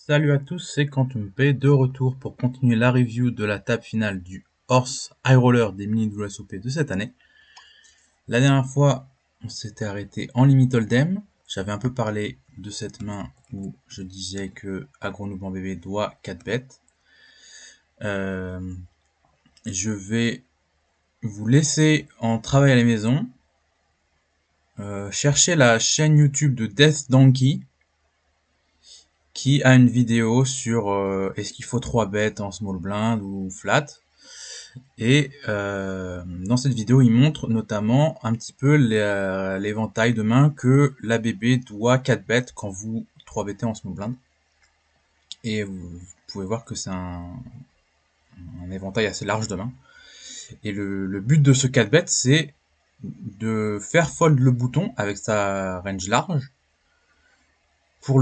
Salut à tous, c'est Quantum P de retour pour continuer la review de la table finale du Horse High Roller des mini WSOP de cette année. La dernière fois, on s'était arrêté en Limit Hold'em. J'avais un peu parlé de cette main où je disais que Agronoob en bébé doit 4 bêtes. Je vais vous laisser en travail à la maison. Chercher la chaîne YouTube de Death Donkey qui a une vidéo sur est-ce qu'il faut 3 bêtes en small blind ou flat. Et dans cette vidéo, il montre notamment un petit peu l'éventail de mains que l'ABB doit 4 bêtes quand vous 3 bettez en small blind. Et vous pouvez voir que c'est un éventail assez large de mains. Et le but de ce 4 bêtes, c'est de faire fold le bouton avec sa range large pour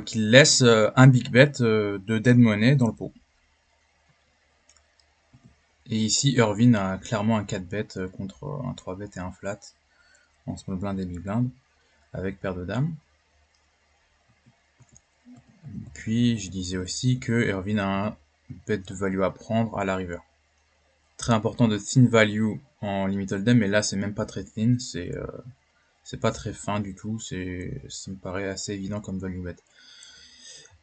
qu'il laisse un big bet de dead money dans le pot. Et ici, Irvine a clairement un 4 bet contre un 3 bet et un flat en small blind et big blind avec paire de dames. Puis je disais aussi que Irvine a un bet de value à prendre à la river. Très important de thin value en limit hold'em, mais là c'est même pas très thin, c'est pas très fin du tout, ça me paraît assez évident comme value bet.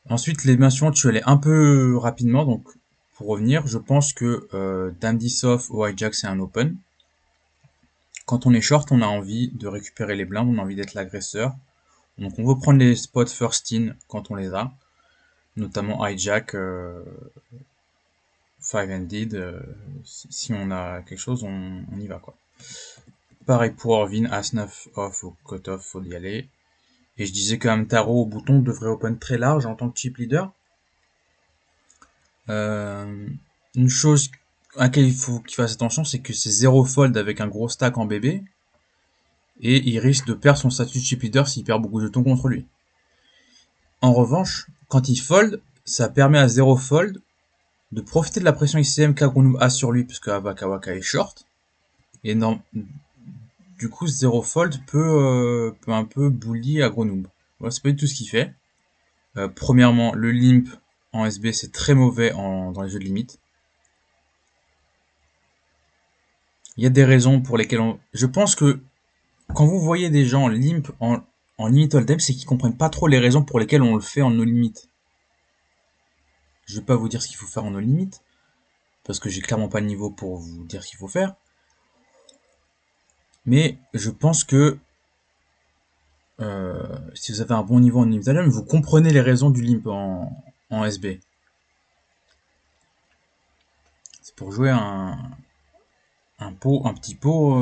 Ensuite les mains suivantes, je suis allé un peu rapidement, donc pour revenir, je pense que Dame 10 off ou hijack c'est un open. Quand on est short, on a envie de récupérer les blindes, on a envie d'être l'agresseur. Donc on veut prendre les spots first in quand on les a, notamment hijack, 5-handed, si on a quelque chose, on y va quoi. Pareil pour Orvin, As-9 off ou cut-off, faut y aller. Et je disais que Taro au bouton devrait open très large en tant que chip leader. Une chose à laquelle il faut qu'il fasse attention, c'est que c'est 0 fold avec un gros stack en bébé. Et il risque de perdre son statut de chip leader s'il perd beaucoup de jetons contre lui. En revanche, quand il fold, ça permet à 0 fold de profiter de la pression ICM qu'Agronoob a sur lui, puisque Waka est short. Et non, du coup, 0 fold peut un peu bully Agronoob. Voilà, c'est pas du tout ce qu'il fait. Premièrement, le limp en SB, c'est très mauvais dans les jeux de limite. Il y a des raisons pour lesquelles je pense que quand vous voyez des gens limp en limit hold'em, c'est qu'ils comprennent pas trop les raisons pour lesquelles on le fait en no limit. Je vais pas vous dire ce qu'il faut faire en no limit, parce que j'ai clairement pas le niveau pour vous dire ce qu'il faut faire. Mais je pense que si vous avez un bon niveau en limit hold'em, vous comprenez les raisons du limp en SB. C'est pour jouer un petit pot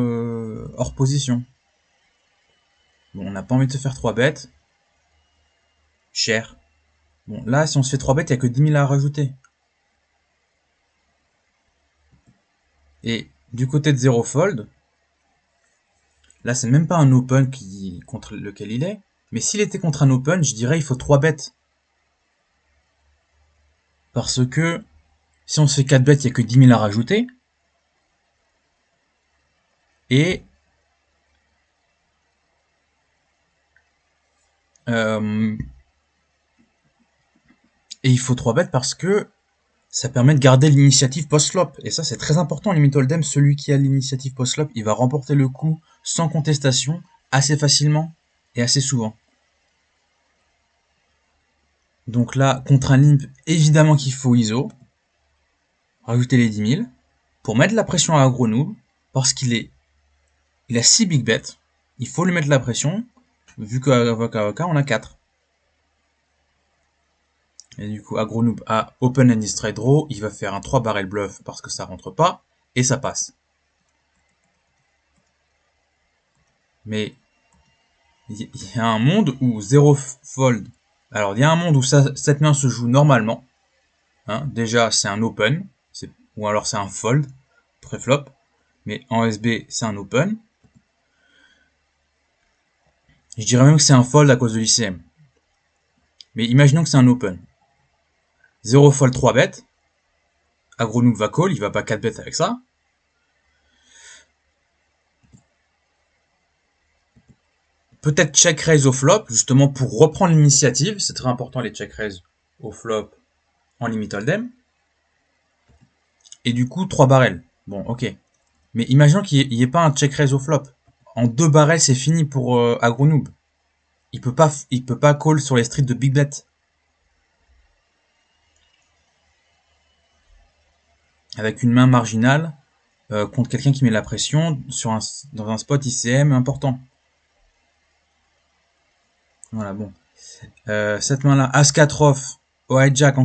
hors position. Bon, on n'a pas envie de se faire 3 bêtes. Cher. Bon, là, si on se fait 3 bêtes, il n'y a que 10 000 à rajouter. Et du côté de 0 fold, là, c'est même pas un open contre lequel il est. Mais s'il était contre un open, je dirais il faut 3 bêtes. Parce que si on se fait 4 bêtes, il n'y a que 10 000 à rajouter. Et il faut 3 bêtes parce que ça permet de garder l'initiative post-flop. Et ça, c'est très important en limit hold'em. Celui qui a l'initiative post-flop, il va remporter le coup sans contestation, assez facilement et assez souvent. Donc là, contre un limp, évidemment qu'il faut ISO. Rajouter les 10 000. Pour mettre la pression à Agronoob, parce il a 6 big bets. Il faut lui mettre la pression, vu qu'à Waka on a 4. Et du coup, Agronoob a open and straight draw, il va faire un 3 barrel bluff parce que ça rentre pas, et ça passe. Mais il y a un monde où 0 fold. Alors, il y a un monde où cette main se joue normalement. Hein, déjà, c'est un open, ou alors c'est un fold, pré-flop. Mais en SB, c'est un open. Je dirais même que c'est un fold à cause de l'ICM. Mais imaginons que c'est un open. 0 fold 3 bêtes. Agronoob va call, il va pas 4 bêtes avec ça. Peut-être check raise au flop, justement pour reprendre l'initiative. C'est très important les check raise au flop en limit hold'em. Et du coup, 3 barrels. Bon, ok. Mais imaginons qu'il n'y ait pas un check raise au flop. En 2 barrels, c'est fini pour AgroNoob. Il peut pas call sur les streets de big bet. Avec une main marginale contre quelqu'un qui met la pression dans un spot ICM important. Voilà, bon. Cette main-là, As-4 off, au hijack,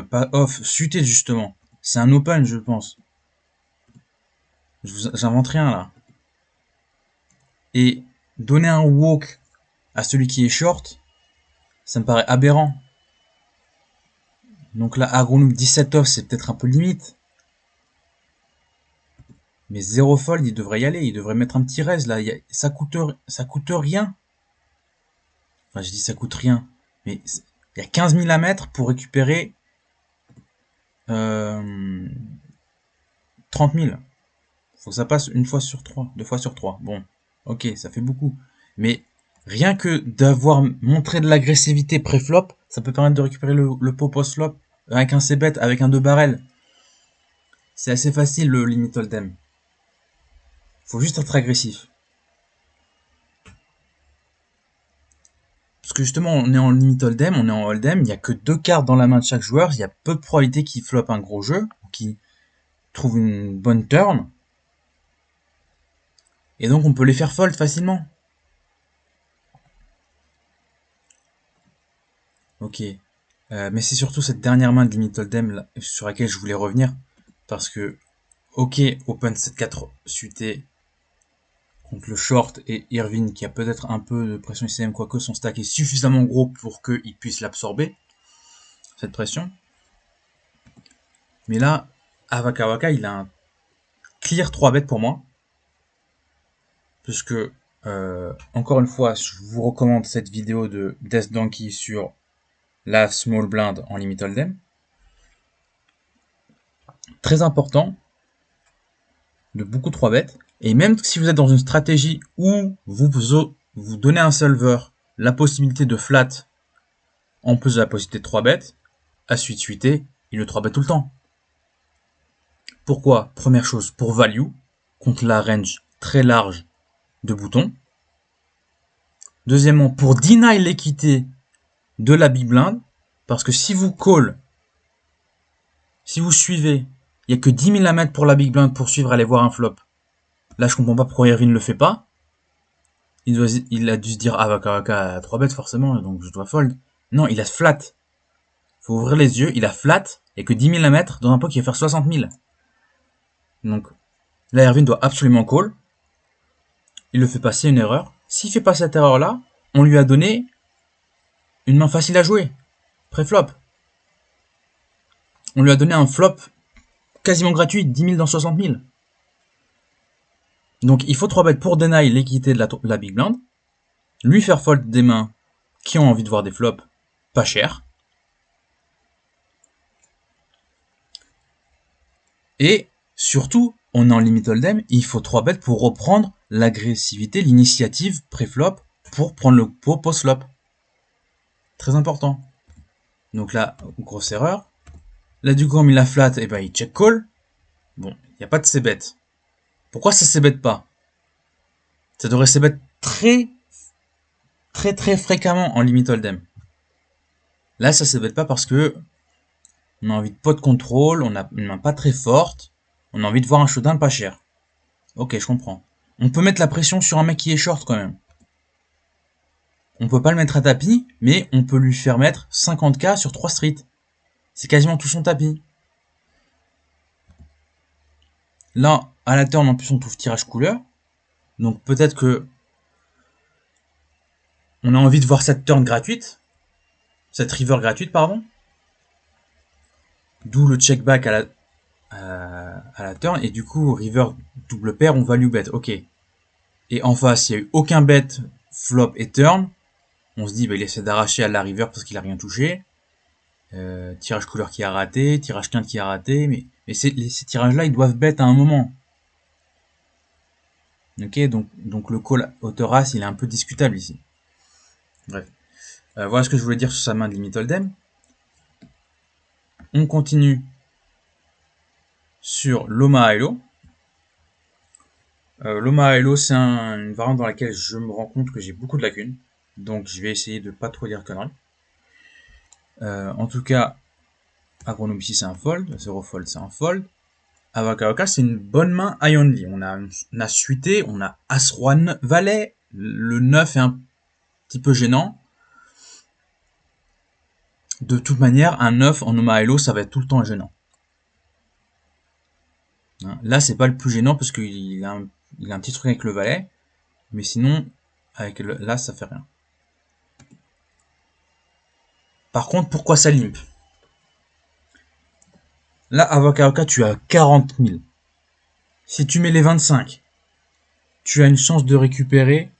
pas off, suited justement. C'est un open, je pense. J'invente rien là. Et donner un walk à celui qui est short, ça me paraît aberrant. Donc là, AgroNoob 17 off, c'est peut-être un peu limite. Mais 0 fold, il devrait y aller. Il devrait mettre un petit raise là. Ça coûte rien. Enfin, je dis ça coûte rien. Mais il y a 15 000 à mettre pour récupérer 30 000. Faut que ça passe une fois sur 3, 2 fois sur 3. Bon, ok, ça fait beaucoup. Mais rien que d'avoir montré de l'agressivité pré-flop, ça peut permettre de récupérer le pot post-flop avec un c-bet, avec un 2 barrel. C'est assez facile le limit hold'em. Faut juste être agressif. Parce que justement, on est en limit hold'em, on est en hold'em, il n'y a que 2 cartes dans la main de chaque joueur, il y a peu de probabilité qu'il flop un gros jeu, qu'il trouve une bonne turn. Et donc on peut les faire fold facilement. Ok. Mais c'est surtout cette dernière main de limit hold'em sur laquelle je voulais revenir. Parce que, ok, open 7-4 suité contre le short et Irvine qui a peut-être un peu de pression ICM, quoique son stack est suffisamment gros pour qu'il puisse l'absorber, cette pression. Mais là, Awaka il a un clear 3 bet pour moi. Puisque, encore une fois, je vous recommande cette vidéo de Death Donkey sur la small blind en limit hold'em. Très important, de beaucoup 3 bêtes. Et même si vous êtes dans une stratégie où vous donnez à un solver la possibilité de flat en plus de la possibilité de 3 bêtes, à suiter, il le 3 bet tout le temps. Pourquoi? Première chose, pour value, contre la range très large de boutons. Deuxièmement, pour deny l'équité de la big blind, parce que si vous call, si vous suivez, il n'y a que 10 000 à mettre pour la big blind pour suivre, aller voir un flop. Là, je comprends pas pourquoi Irvine ne le fait pas. Il a dû se dire, ah, Waka à 3 bêtes forcément, donc je dois fold. Non, il a flat. Faut ouvrir les yeux, il a flat, et que 10 000 à mettre dans un pot qui va faire 60 000. Donc, là, Irvine doit absolument call. Il le fait passer une erreur. S'il fait pas cette erreur-là, on lui a donné une main facile à jouer. Pré-flop. On lui a donné un flop quasiment gratuit, 10 000 dans 60 000. Donc il faut 3 bêtes pour deny l'équité de la big blind, lui faire fold des mains qui ont envie de voir des flops pas chers, et surtout, on est en limit hold'em, il faut 3 bêtes pour reprendre l'agressivité, l'initiative pré-flop pour prendre le pot post-flop. Très important. Donc là, grosse erreur. Là du coup, comme il a flat, et ben il check call. Bon, il n'y a pas de c-bet. Pourquoi ça c-bet pas? Ça devrait c-bet très fréquemment en limit hold'em. Là, ça c-bet pas parce que on a envie de pot de contrôle, on a une main pas très forte, on a envie de voir un showdown pas cher. Ok, je comprends. On peut mettre la pression sur un mec qui est short quand même. On peut pas le mettre à tapis, mais on peut lui faire mettre 50k sur 3 streets. C'est quasiment tout son tapis. Là, à la turn, en plus, on trouve tirage couleur. Donc peut-être que on a envie de voir cette turn gratuite. Cette river gratuite, pardon. D'où le check back à la turn. Et du coup, river double paire, on value bet. Ok. Et en face, il n'y a eu aucun bet, flop et turn. On se dit, bah, il essaie d'arracher à la river parce qu'il a rien touché. Tirage couleur qui a raté, tirage quinte qui a raté. Mais ces tirages-là, ils doivent bet à un moment. Ok, donc le call hauteur as, il est un peu discutable ici. Bref. Voilà ce que je voulais dire sur sa main de limit hold'em. On continue sur Loma Elo. Loma Elo, c'est une variante dans laquelle je me rends compte que j'ai beaucoup de lacunes. Donc je vais essayer de pas trop dire conneries. En tout cas, Agronome ici c'est un fold, 0 fold c'est un fold. Avaka c'est une bonne main high only. On a suité, on a As-Roi Valet, le 9 est un petit peu gênant. De toute manière, un 9 en Loma Elo, ça va être tout le temps gênant. Là, c'est pas le plus gênant parce qu'il a un petit truc avec le valet, mais sinon, avec là, ça fait rien. Par contre, pourquoi ça limp? Là, Avaka tu as 40 000. Si tu mets les 25, tu as une chance de récupérer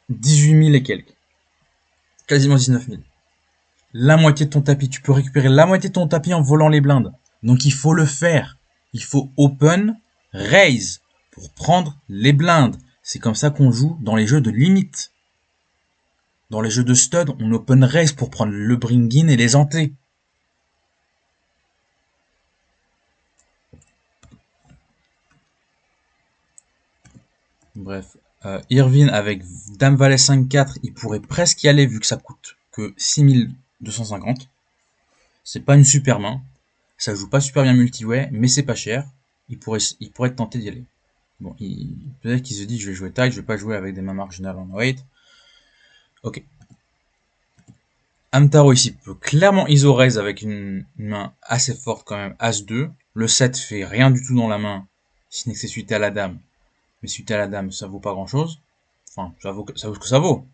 18 000 et quelques. Quasiment 19 000. La moitié de ton tapis. Tu peux récupérer la moitié de ton tapis en volant les blindes. Donc il faut le faire. Il faut open, raise pour prendre les blindes. C'est comme ça qu'on joue dans les jeux de limite. Dans les jeux de stud, on open raise pour prendre le bring-in et les hantés. Bref, Irvine avec Dame Valet 5-4, il pourrait presque y aller vu que ça coûte que 6250. C'est pas une super main. Ça joue pas super bien multiway, mais c'est pas cher. Il pourrait être tenté d'y aller. Bon, peut-être qu'il se dit je vais jouer tight, je vais pas jouer avec des mains marginales en 8. Ok. Hamtaro ici peut clairement ISO raise avec une main assez forte quand même, As-2. Le 7 fait rien du tout dans la main, si n'est que c'est suité à la dame. Mais suité à la dame, ça vaut pas grand chose. Enfin, ça vaut ce que ça vaut.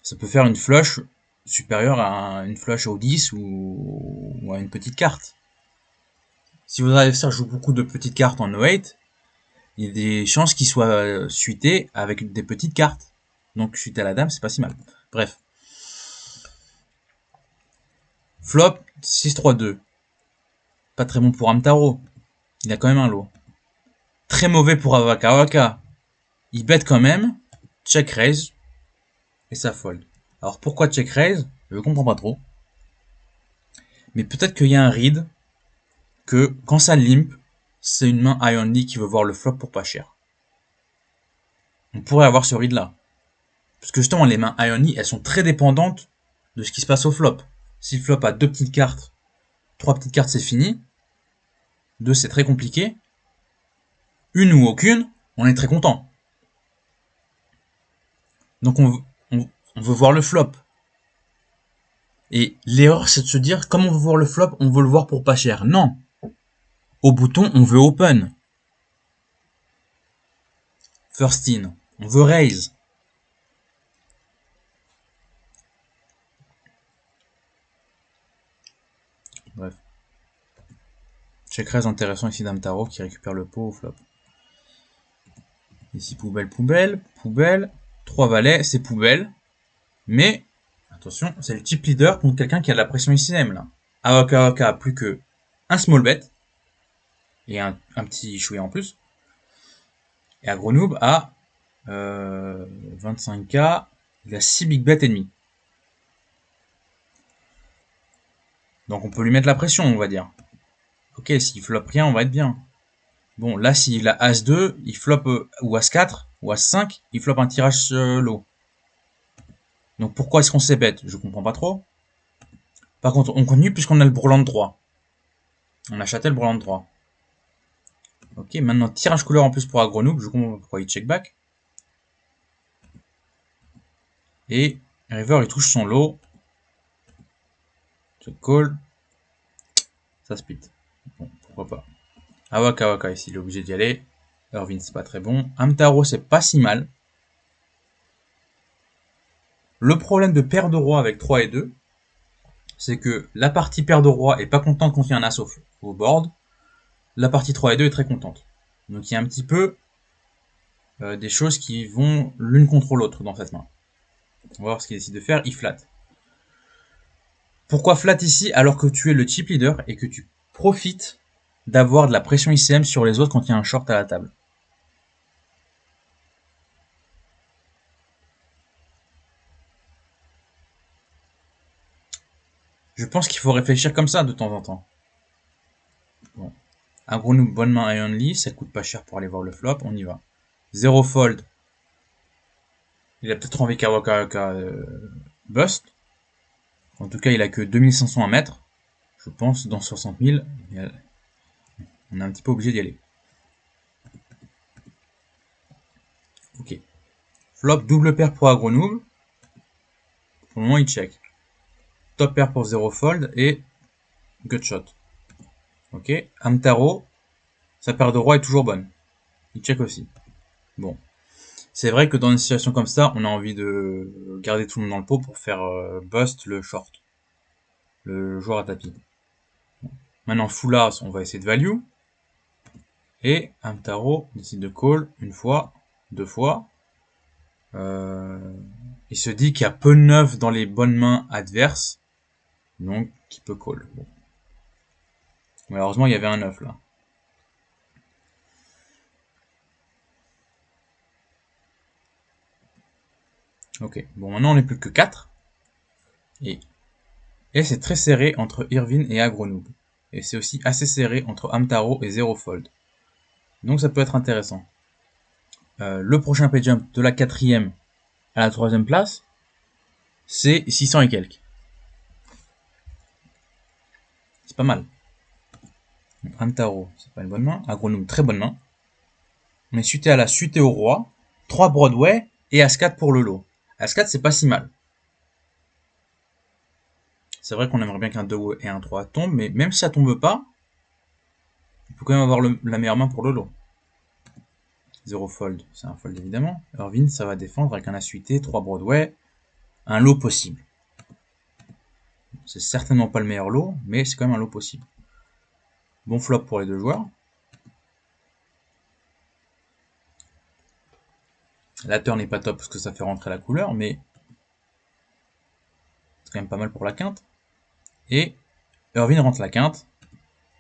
Ça peut faire une flush supérieure à une flush au 10 ou à une petite carte. Si votre adversaire joue beaucoup de petites cartes en no-8, il y a des chances qu'il soit suité avec des petites cartes. Donc suité à la dame, c'est pas si mal. Bref. Flop, 6-3-2. Pas très bon pour Hamtaro. Il a quand même un lot. Très mauvais pour Avaka. Il bet quand même. Check raise. Et ça fold. Alors pourquoi check raise? Je comprends pas trop. Mais peut-être qu'il y a un read que quand ça limp, c'est une main high only qui veut voir le flop pour pas cher. On pourrait avoir ce read là. Parce que justement, les mains high only, elles sont très dépendantes de ce qui se passe au flop. Si le flop a 2 petites cartes, 3 petites cartes, c'est fini. 2, c'est très compliqué. Une ou aucune, on est très content. Donc on veut voir le flop. Et l'erreur, c'est de se dire, comme on veut voir le flop, on veut le voir pour pas cher. Non. Au bouton, on veut open. First in. On veut raise. Bref. Check raise intéressant ici d'Hamtaro qui récupère le pot au flop. Ici poubelle, poubelle, poubelle. 3 valets, c'est poubelle. Mais, attention, c'est le chip leader contre quelqu'un qui a de la pression ICM là. Avaka a plus que un small bet. Et un petit chouïa en plus. Et Agronoob a 25k. Il a 6 big bets et demi. Donc on peut lui mettre la pression, on va dire. Ok, s'il flop rien, on va être bien. Bon, là, s'il a As-2, il flop ou As-4 ou As-5, il flop un tirage low. Donc pourquoi est-ce qu'on s'est bête? Je comprends pas trop. Par contre, on continue puisqu'on a le Bourland 3. On a châté le Bourland 3. Ok, maintenant tirage couleur en plus pour Agronoob, je comprends pourquoi il check back. Et River, il touche son lot. Check call. Ça split. Bon, pourquoi pas. Awaka ici, il est obligé d'y aller. Irvine, c'est pas très bon. Hamtaro, c'est pas si mal. Le problème de paire de roi avec 3 et 2, c'est que la partie paire de roi est pas contente quand il y a un as au board. La partie 3 et 2 est très contente. Donc il y a un petit peu des choses qui vont l'une contre l'autre dans cette main. On va voir ce qu'il décide de faire. Il flatte. Pourquoi flat ici alors que tu es le chip leader et que tu profites d'avoir de la pression ICM sur les autres quand il y a un short à la table? Je pense qu'il faut réfléchir comme ça de temps en temps. Bon. Aggro Noob, bonne main et only, ça coûte pas cher pour aller voir le flop, on y va. 0 fold. Il a peut-être envie qu'à bust. En tout cas, il a que 2500 à mettre. Je pense dans 60 000, on est un petit peu obligé d'y aller. Ok. Flop, double paire pour Aggro Noob. Pour le moment, il check. Top pair pour 0 fold et gutshot. Ok. Hamtaro, sa paire de roi est toujours bonne. Il check aussi. Bon. C'est vrai que dans une situation comme ça, on a envie de garder tout le monde dans le pot pour faire bust le short. Le joueur à tapis. Maintenant, full house, on va essayer de value. Et Hamtaro décide de call une fois, deux fois. Il se dit qu'il y a peu de neuf dans les bonnes mains adverses. Donc, qui peut call. Bon. Malheureusement, il y avait un 9 là. Ok, bon maintenant on n'est plus que 4. Et c'est très serré entre Irvine et Aggro Noob. Et c'est aussi assez serré entre Hamtaro et Zero Fold. Donc ça peut être intéressant. Le prochain pay jump de la 4ème à la 3ème place, c'est 600 et quelques. C'est pas mal. Hamtaro, c'est pas une bonne main. Aggro Noob, très bonne main. On est suité à la suité au roi. 3 Broadway et As-4 pour le lot. As-4, c'est pas si mal. C'est vrai qu'on aimerait bien qu'un 2 et un 3 tombent, mais même si ça tombe pas, il faut quand même avoir la meilleure main pour le lot. 0 fold, c'est un fold évidemment. Irvine, ça va défendre avec un As-suité, 3 Broadway, un lot possible. C'est certainement pas le meilleur lot, mais c'est quand même un lot possible. Bon flop pour les deux joueurs. La turn n'est pas top parce que ça fait rentrer la couleur, mais c'est quand même pas mal pour la quinte. Et Irvine rentre la quinte.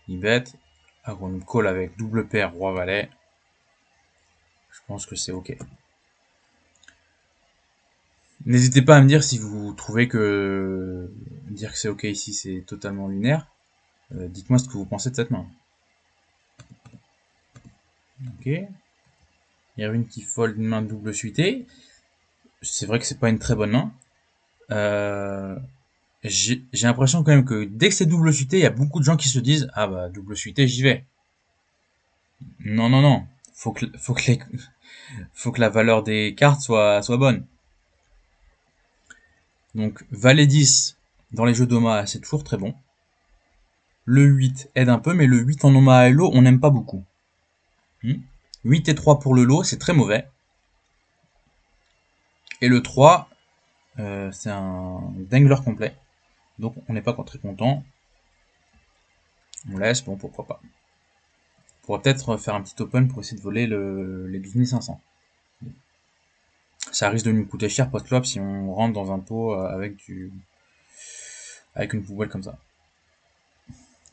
Il bet. Aggro Noob call avec double paire, roi-valet. Je pense que c'est ok. N'hésitez pas à me dire si vous trouvez que dire que c'est ok ici c'est totalement lunaire. Dites-moi ce que vous pensez de cette main. Ok. Irvine qui fold une main double suitée. C'est vrai que c'est pas une très bonne main. J'ai l'impression quand même que dès que c'est double suité, il y a beaucoup de gens qui se disent ah bah double suité j'y vais. Non non non, faut que la valeur des cartes soit bonne. Donc valet 10 dans les jeux d'Oma c'est toujours très bon. Le 8 aide un peu, mais le 8 en Oma et Elo on n'aime pas beaucoup. 8 et 3 pour le lot, c'est très mauvais. Et le 3, c'est un dangler complet. Donc on n'est pas très content. On laisse, bon pourquoi pas. On pourrait peut-être faire un petit open pour essayer de voler les 12 500. Ça risque de nous coûter cher post-flop si on rentre dans un pot avec une poubelle comme ça.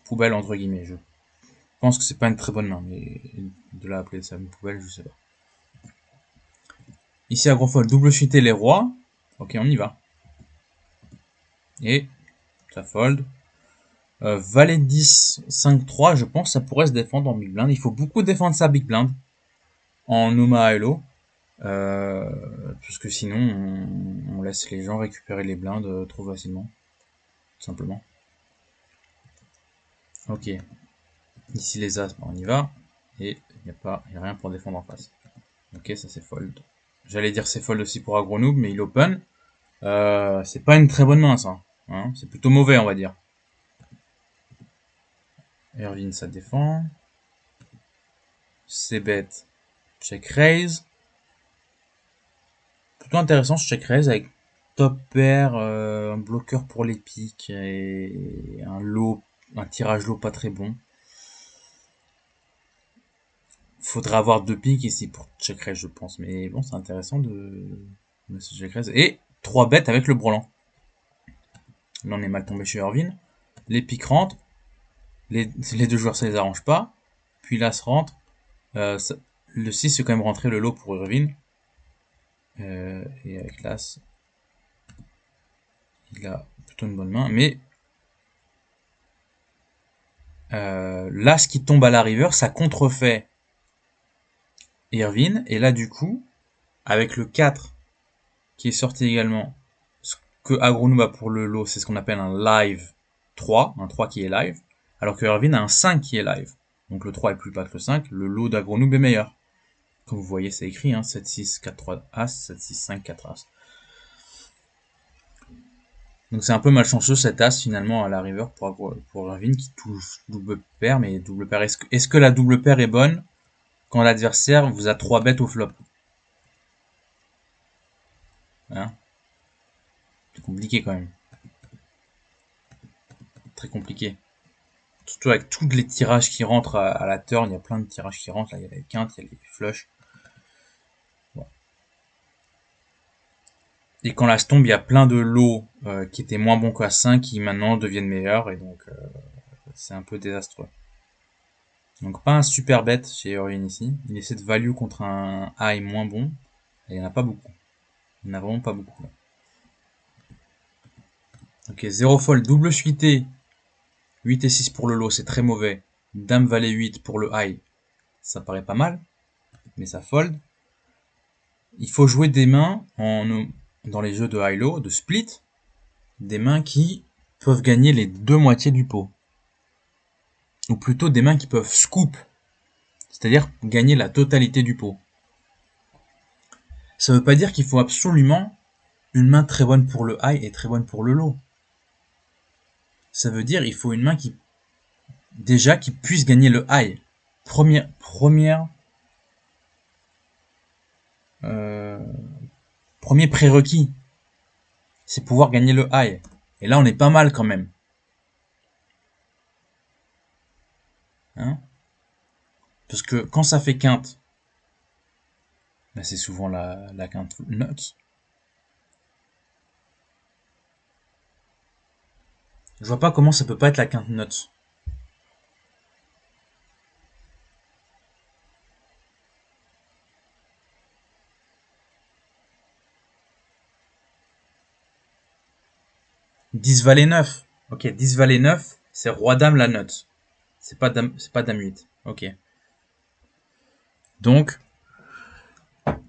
Poubelle entre guillemets, je pense que c'est pas une très bonne main, mais de là appeler ça une poubelle, je sais pas. Ici à gros fold, double suité les rois. Ok, on y va. Et ça fold. Valet 10, 5-3, je pense que ça pourrait se défendre en big blind. Il faut beaucoup défendre sa big blind en Noma Hello. Parce que sinon, on laisse les gens récupérer les blindes trop facilement. Tout simplement. Ok. Ici les As, on y va. Et il n'y a rien pour défendre en face. Ok, ça c'est fold. J'allais dire c'est fold aussi pour Aggro Noob, mais il open. C'est pas une très bonne main ça. Hein, c'est plutôt mauvais on va dire. Irvine ça défend. C'est bête. Check raise. Plutôt intéressant ce check raise avec top pair, un bloqueur pour les piques et un tirage lot pas très bon. Faudrait avoir 2 piques ici pour check raise je pense, mais bon c'est intéressant de ce check raise. Et 3 bêtes avec le brelan. Là on est mal tombé chez Irvine. Les piques rentrent, les deux joueurs ça les arrange pas, puis l'As rentre, le 6 c'est quand même rentré le lot pour Irvine. Et avec l'As, il a plutôt une bonne main, mais l'as qui tombe à la river, ça contrefait Irvine. Et là, du coup, avec le 4 qui est sorti également, ce que Agronoob a pour le lot, c'est ce qu'on appelle un live 3, un 3 qui est live, alors que Irvine a un 5 qui est live. Donc le 3 est plus bas que le 5, le lot d'Agronoob est meilleur. Comme vous voyez, c'est écrit, hein, 7, 6, 4, 3, As, 7, 6, 5, 4, As. Donc c'est un peu malchanceux cet As finalement à la river pour Irvine qui touche double paire, mais double paire, est-ce que la double paire est bonne quand l'adversaire vous a 3 bêtes au flop? Hein, c'est compliqué quand même. Très compliqué. Surtout avec tous les tirages qui rentrent à la turn, il y a plein de tirages qui rentrent, là il y a les quintes, il y a les flushs. Bon. Et quand l'as tombe, il y a plein de lots qui étaient moins bons qu'à 5 qui maintenant deviennent meilleurs, et donc c'est un peu désastreux. Donc pas un super bet chez Irvine ici, il essaie de value contre un high moins bon, et il n'y en a pas beaucoup. Il n'y en a vraiment pas beaucoup là. Ok, 0 fold, double suité, 8 et 6 pour le lot, c'est très mauvais. Dame valet 8 pour le high, ça paraît pas mal, mais ça fold. Il faut jouer des mains dans les jeux de high-low, de split, des mains qui peuvent gagner les deux moitiés du pot. Ou plutôt des mains qui peuvent scoop, c'est-à-dire gagner la totalité du pot. Ça veut pas dire qu'il faut absolument une main très bonne pour le high et très bonne pour le low. Ça veut dire qu'il faut une main qui puisse gagner le high. Premier prérequis, c'est pouvoir gagner le high. Et là, on est pas mal quand même. Hein, parce que quand ça fait quinte, ben c'est souvent la quinte nuts. Je vois pas comment ça peut pas être la quinte nuts. « 10 valet 9. Ok, 10 valet 9, c'est roi dame la nuts. C'est pas dame 8. Ok. Donc,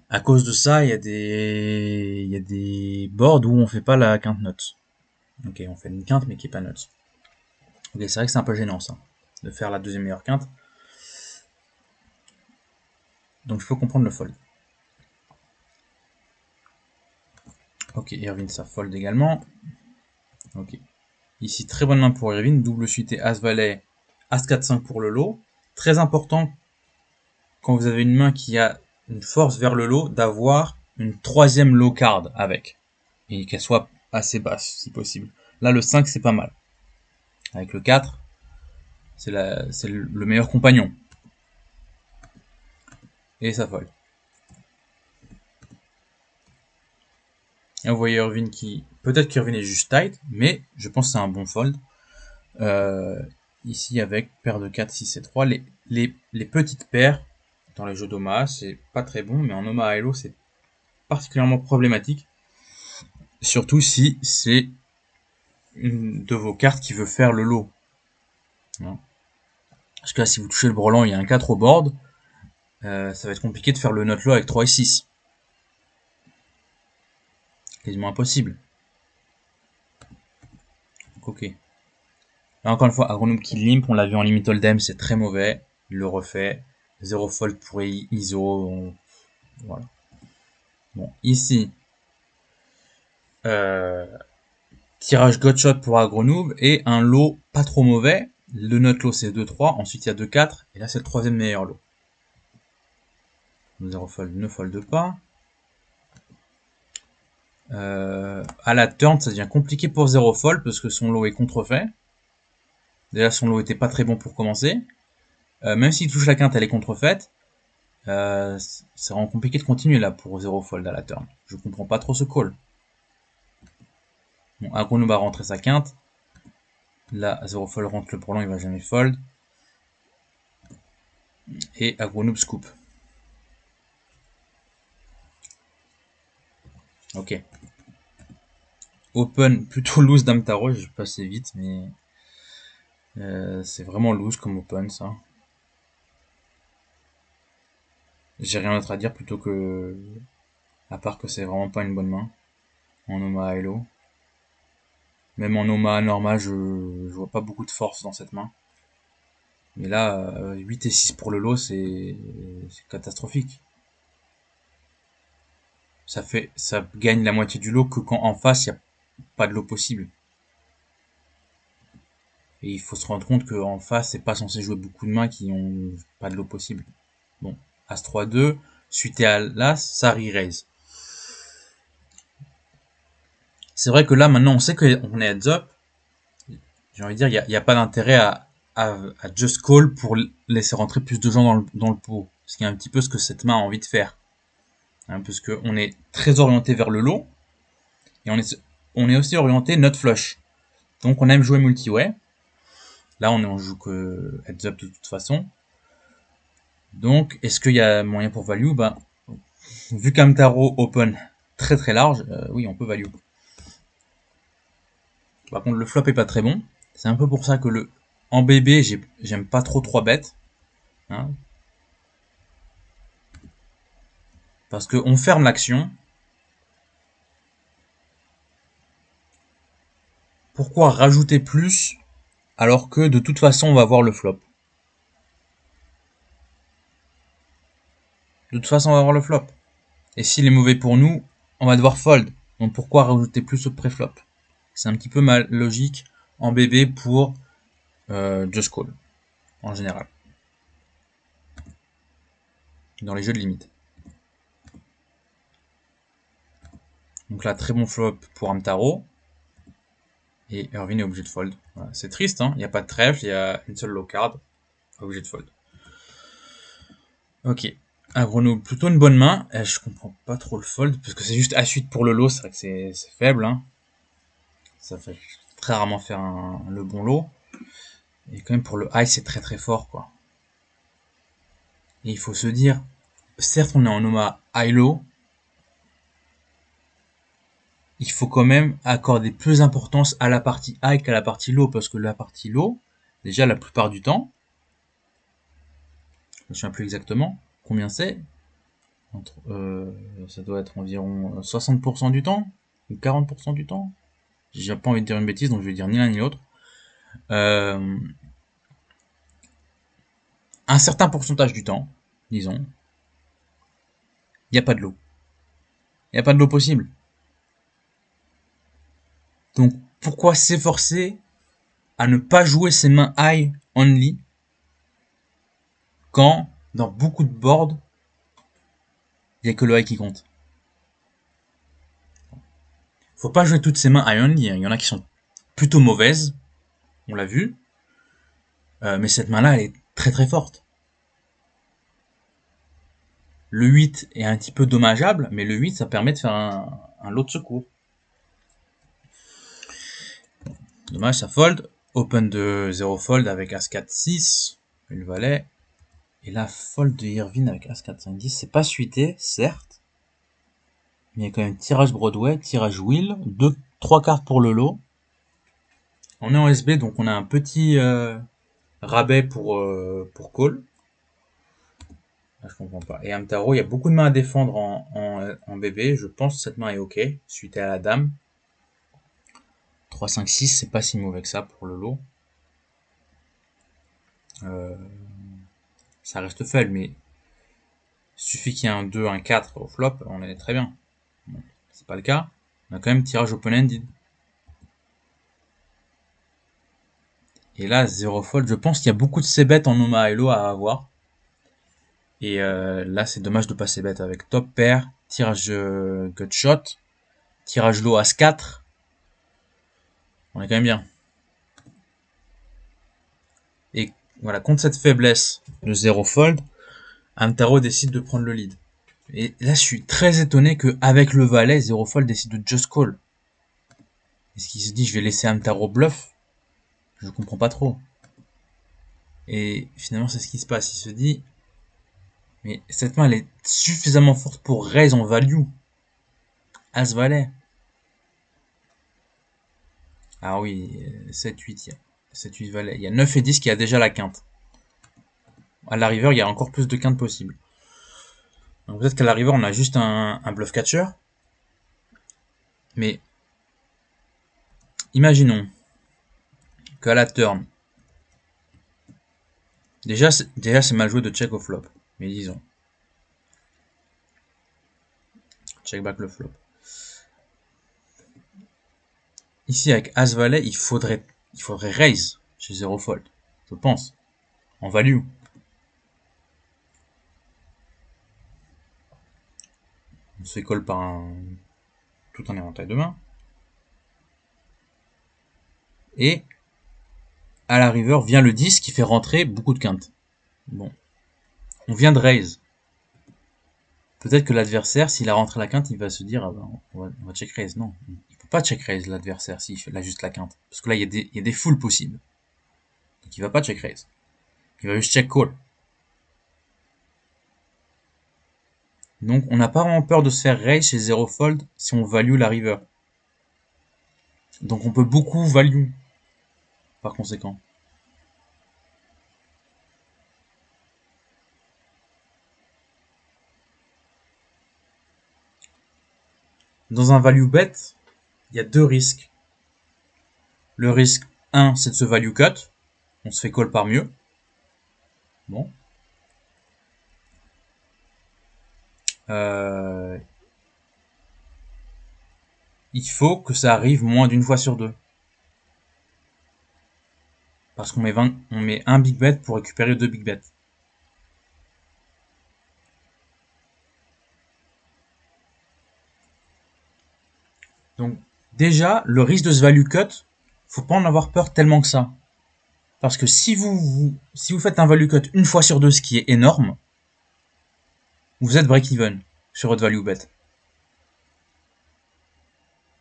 à cause de ça, il y a des boards où on fait pas la quinte nuts. Ok, on fait une quinte mais qui est pas nuts. Ok, c'est vrai que c'est un peu gênant ça, de faire la deuxième meilleure quinte. Donc je peux comprendre le fold. Ok, Irvine ça fold également. Ok. Ici, très bonne main pour Irvine, double suité As-Valet, As-4-5 pour le lot. Très important, quand vous avez une main qui a une force vers le lot, d'avoir une troisième low card avec. Et qu'elle soit assez basse, si possible. Là, le 5, c'est pas mal. Avec le 4, c'est le meilleur compagnon. Et ça fold. Et vous voyez Irvine qui... Peut-être qu'Irvine est juste tight, mais je pense que c'est un bon fold. Ici, avec paire de 4, 6 et 3. Les petites paires, dans les jeux d'Omaha, c'est pas très bon, mais en Omaha Hello, c'est particulièrement problématique. Surtout si c'est une de vos cartes qui veut faire le lot. Parce que là, si vous touchez le brelan, il y a un 4 au board, ça va être compliqué de faire le note lot avec 3 et 6. Quasiment impossible. Donc, ok. Là, encore une fois, Agronoob qui limp, on l'a vu en limit hold'em, c'est très mauvais. Il le refait. 0 fold pour ISO. Voilà. Bon, ici, tirage gotshot pour Agronoob et un lot pas trop mauvais. Le note lot c'est 2-3, ensuite il y a 2-4, et là c'est le troisième meilleur lot. 0 fold ne fold pas. À la turn, ça devient compliqué pour 0 fold parce que son lot est contrefait. Déjà, son lot était pas très bon pour commencer. Même s'il touche la quinte, elle est contrefaite. Ça rend compliqué de continuer là pour 0 fold à la turn. Je comprends pas trop ce call. Bon, Agronoob va rentrer sa quinte. Là, 0 fold rentre le brelan, il va jamais fold. Et Agronoob scoop. Ok. Open, plutôt loose dame tarot, je vais passer vite, mais C'est vraiment loose comme open, ça. J'ai rien d'autre à dire plutôt que... À part que c'est vraiment pas une bonne main. En Oma Hilo. Même en Oma normal, je vois pas beaucoup de force dans cette main. Mais là, 8 et 6 pour le lot, c'est catastrophique. Ça gagne la moitié du lot que quand en face, il n'y a pas de lot possible. Et il faut se rendre compte qu'en face, c'est pas censé jouer beaucoup de mains qui ont pas de lot possible. Bon, As 3-2, suité à l'As, ça re-raise. C'est vrai que là, maintenant, on sait qu'on est heads up. J'ai envie de dire, il y a pas d'intérêt à just call pour laisser rentrer plus de gens dans le pot. Ce qui est un petit peu ce que cette main a envie de faire. Hein, parce qu'on est très orienté vers le lot. Et on est aussi orienté not flush. Donc on aime jouer multi-way. Là, on joue que heads up de toute façon. Donc, est-ce qu'il y a moyen pour value? Ben, vu qu'Amtaro open très très large, oui, on peut value. Par contre, le flop est pas très bon. C'est un peu pour ça que en BB, j'aime pas trop 3 bêtes. Hein, parce qu'on ferme l'action. Pourquoi rajouter plus alors que de toute façon on va voir le flop? De toute façon on va voir le flop. Et s'il est mauvais pour nous, on va devoir fold. Donc pourquoi rajouter plus au pré-flop? C'est un petit peu ma logique en BB pour just call, en général. Dans les jeux de limite. Donc là, très bon flop pour Amtaro. Et Irvine est obligé de fold. Voilà. C'est triste, hein. Il n'y a pas de trèfle, il y a une seule low card. Obligé de fold. Ok. Agrono, plutôt une bonne main. Je comprends pas trop le fold, parce que c'est juste A8 pour le lot, c'est vrai que c'est faible. Hein. Ça fait très rarement faire le bon lot. Et quand même pour le high, c'est très très fort, quoi. Et il faut se dire, certes on est en Oma high-low, il faut quand même accorder plus d'importance à la partie high qu'à la partie low, parce que la partie low, déjà la plupart du temps, je ne me souviens plus exactement combien c'est, ça doit être environ 60% du temps, ou 40% du temps, j'ai pas envie de dire une bêtise, donc je vais dire ni l'un ni l'autre, un certain pourcentage du temps, disons, il n'y a pas de lot. Il n'y a pas de lot possible. Donc pourquoi s'efforcer à ne pas jouer ses mains high only quand dans beaucoup de boards il n'y a que le high qui compte? Faut pas jouer toutes ses mains high only, il y en a qui sont plutôt mauvaises, on l'a vu, mais cette main là elle est très très forte. Le 8 est un petit peu dommageable, mais le 8 ça permet de faire un lot de secours. Dommage, ça fold. Open de 0 fold avec As-4, 6. Le valet. Et là, fold de Irvine avec As-4, 5, 10. C'est pas suité, certes. Mais il y a quand même tirage Broadway, tirage Wheel. 3 cartes pour le lot. On est en SB, donc on a un petit rabais pour call. Là, je comprends pas. Et Amtaro, il y a beaucoup de mains à défendre en BB. Je pense que cette main est ok. Suite à la dame. 3, 5, 6, c'est pas si mauvais que ça pour le lot. Ça reste faible, mais il suffit qu'il y ait un 2, un 4 au flop, on est très bien. Bon, c'est pas le cas. On a quand même tirage open-ended. Et là, 0 fold. Je pense qu'il y a beaucoup de c-bet en Oma Elo à avoir. Et là, c'est dommage de passer bet avec top pair, tirage gutshot, tirage low As-4. On est quand même bien. Et voilà, contre cette faiblesse de 0 fold, Amtaro décide de prendre le lead. Et là, je suis très étonné qu'avec le valet, 0 fold décide de just call. Est-ce qu'il se dit, je vais laisser Amtaro bluff? Je comprends pas trop. Et finalement, c'est ce qui se passe. Il se dit, mais cette main, elle est suffisamment forte pour raise en value. As-valet. Ah oui, 7-8. cette 8 valets. Il y a 9 et 10 qui a déjà la quinte. À la river, il y a encore plus de quintes possibles. Donc peut-être qu'à la river, on a juste un bluff catcher. Mais imaginons qu'à la turn, déjà c'est mal joué de check au flop. Mais disons, check back le flop. Ici avec As Valet, il faudrait raise chez 0 fold, je pense, en value. On se fait call par tout un éventail de main. Et à la river vient le 10 qui fait rentrer beaucoup de quintes. Bon, on vient de raise. Peut-être que l'adversaire, s'il a rentré la quinte, il va se dire ah ben, on va check raise. Non, il peut pas check raise l'adversaire s'il fait là juste la quinte. Parce que là, il y a des foules possibles. Donc il va pas check raise. Il va juste check call. Donc on n'a pas vraiment peur de se faire raise chez 0 fold si on value la river. Donc on peut beaucoup value par conséquent. Dans un value bet, il y a deux risques. Le risque 1, c'est de se value cut. On se fait call par mieux. Bon. Il faut que ça arrive moins d'une fois sur deux. Parce qu'on met un big bet pour récupérer 2 big bets. Donc, déjà, le risque de se value cut, faut pas en avoir peur tellement que ça. Parce que si vous faites un value cut une fois sur deux, ce qui est énorme, vous êtes break-even sur votre value bet.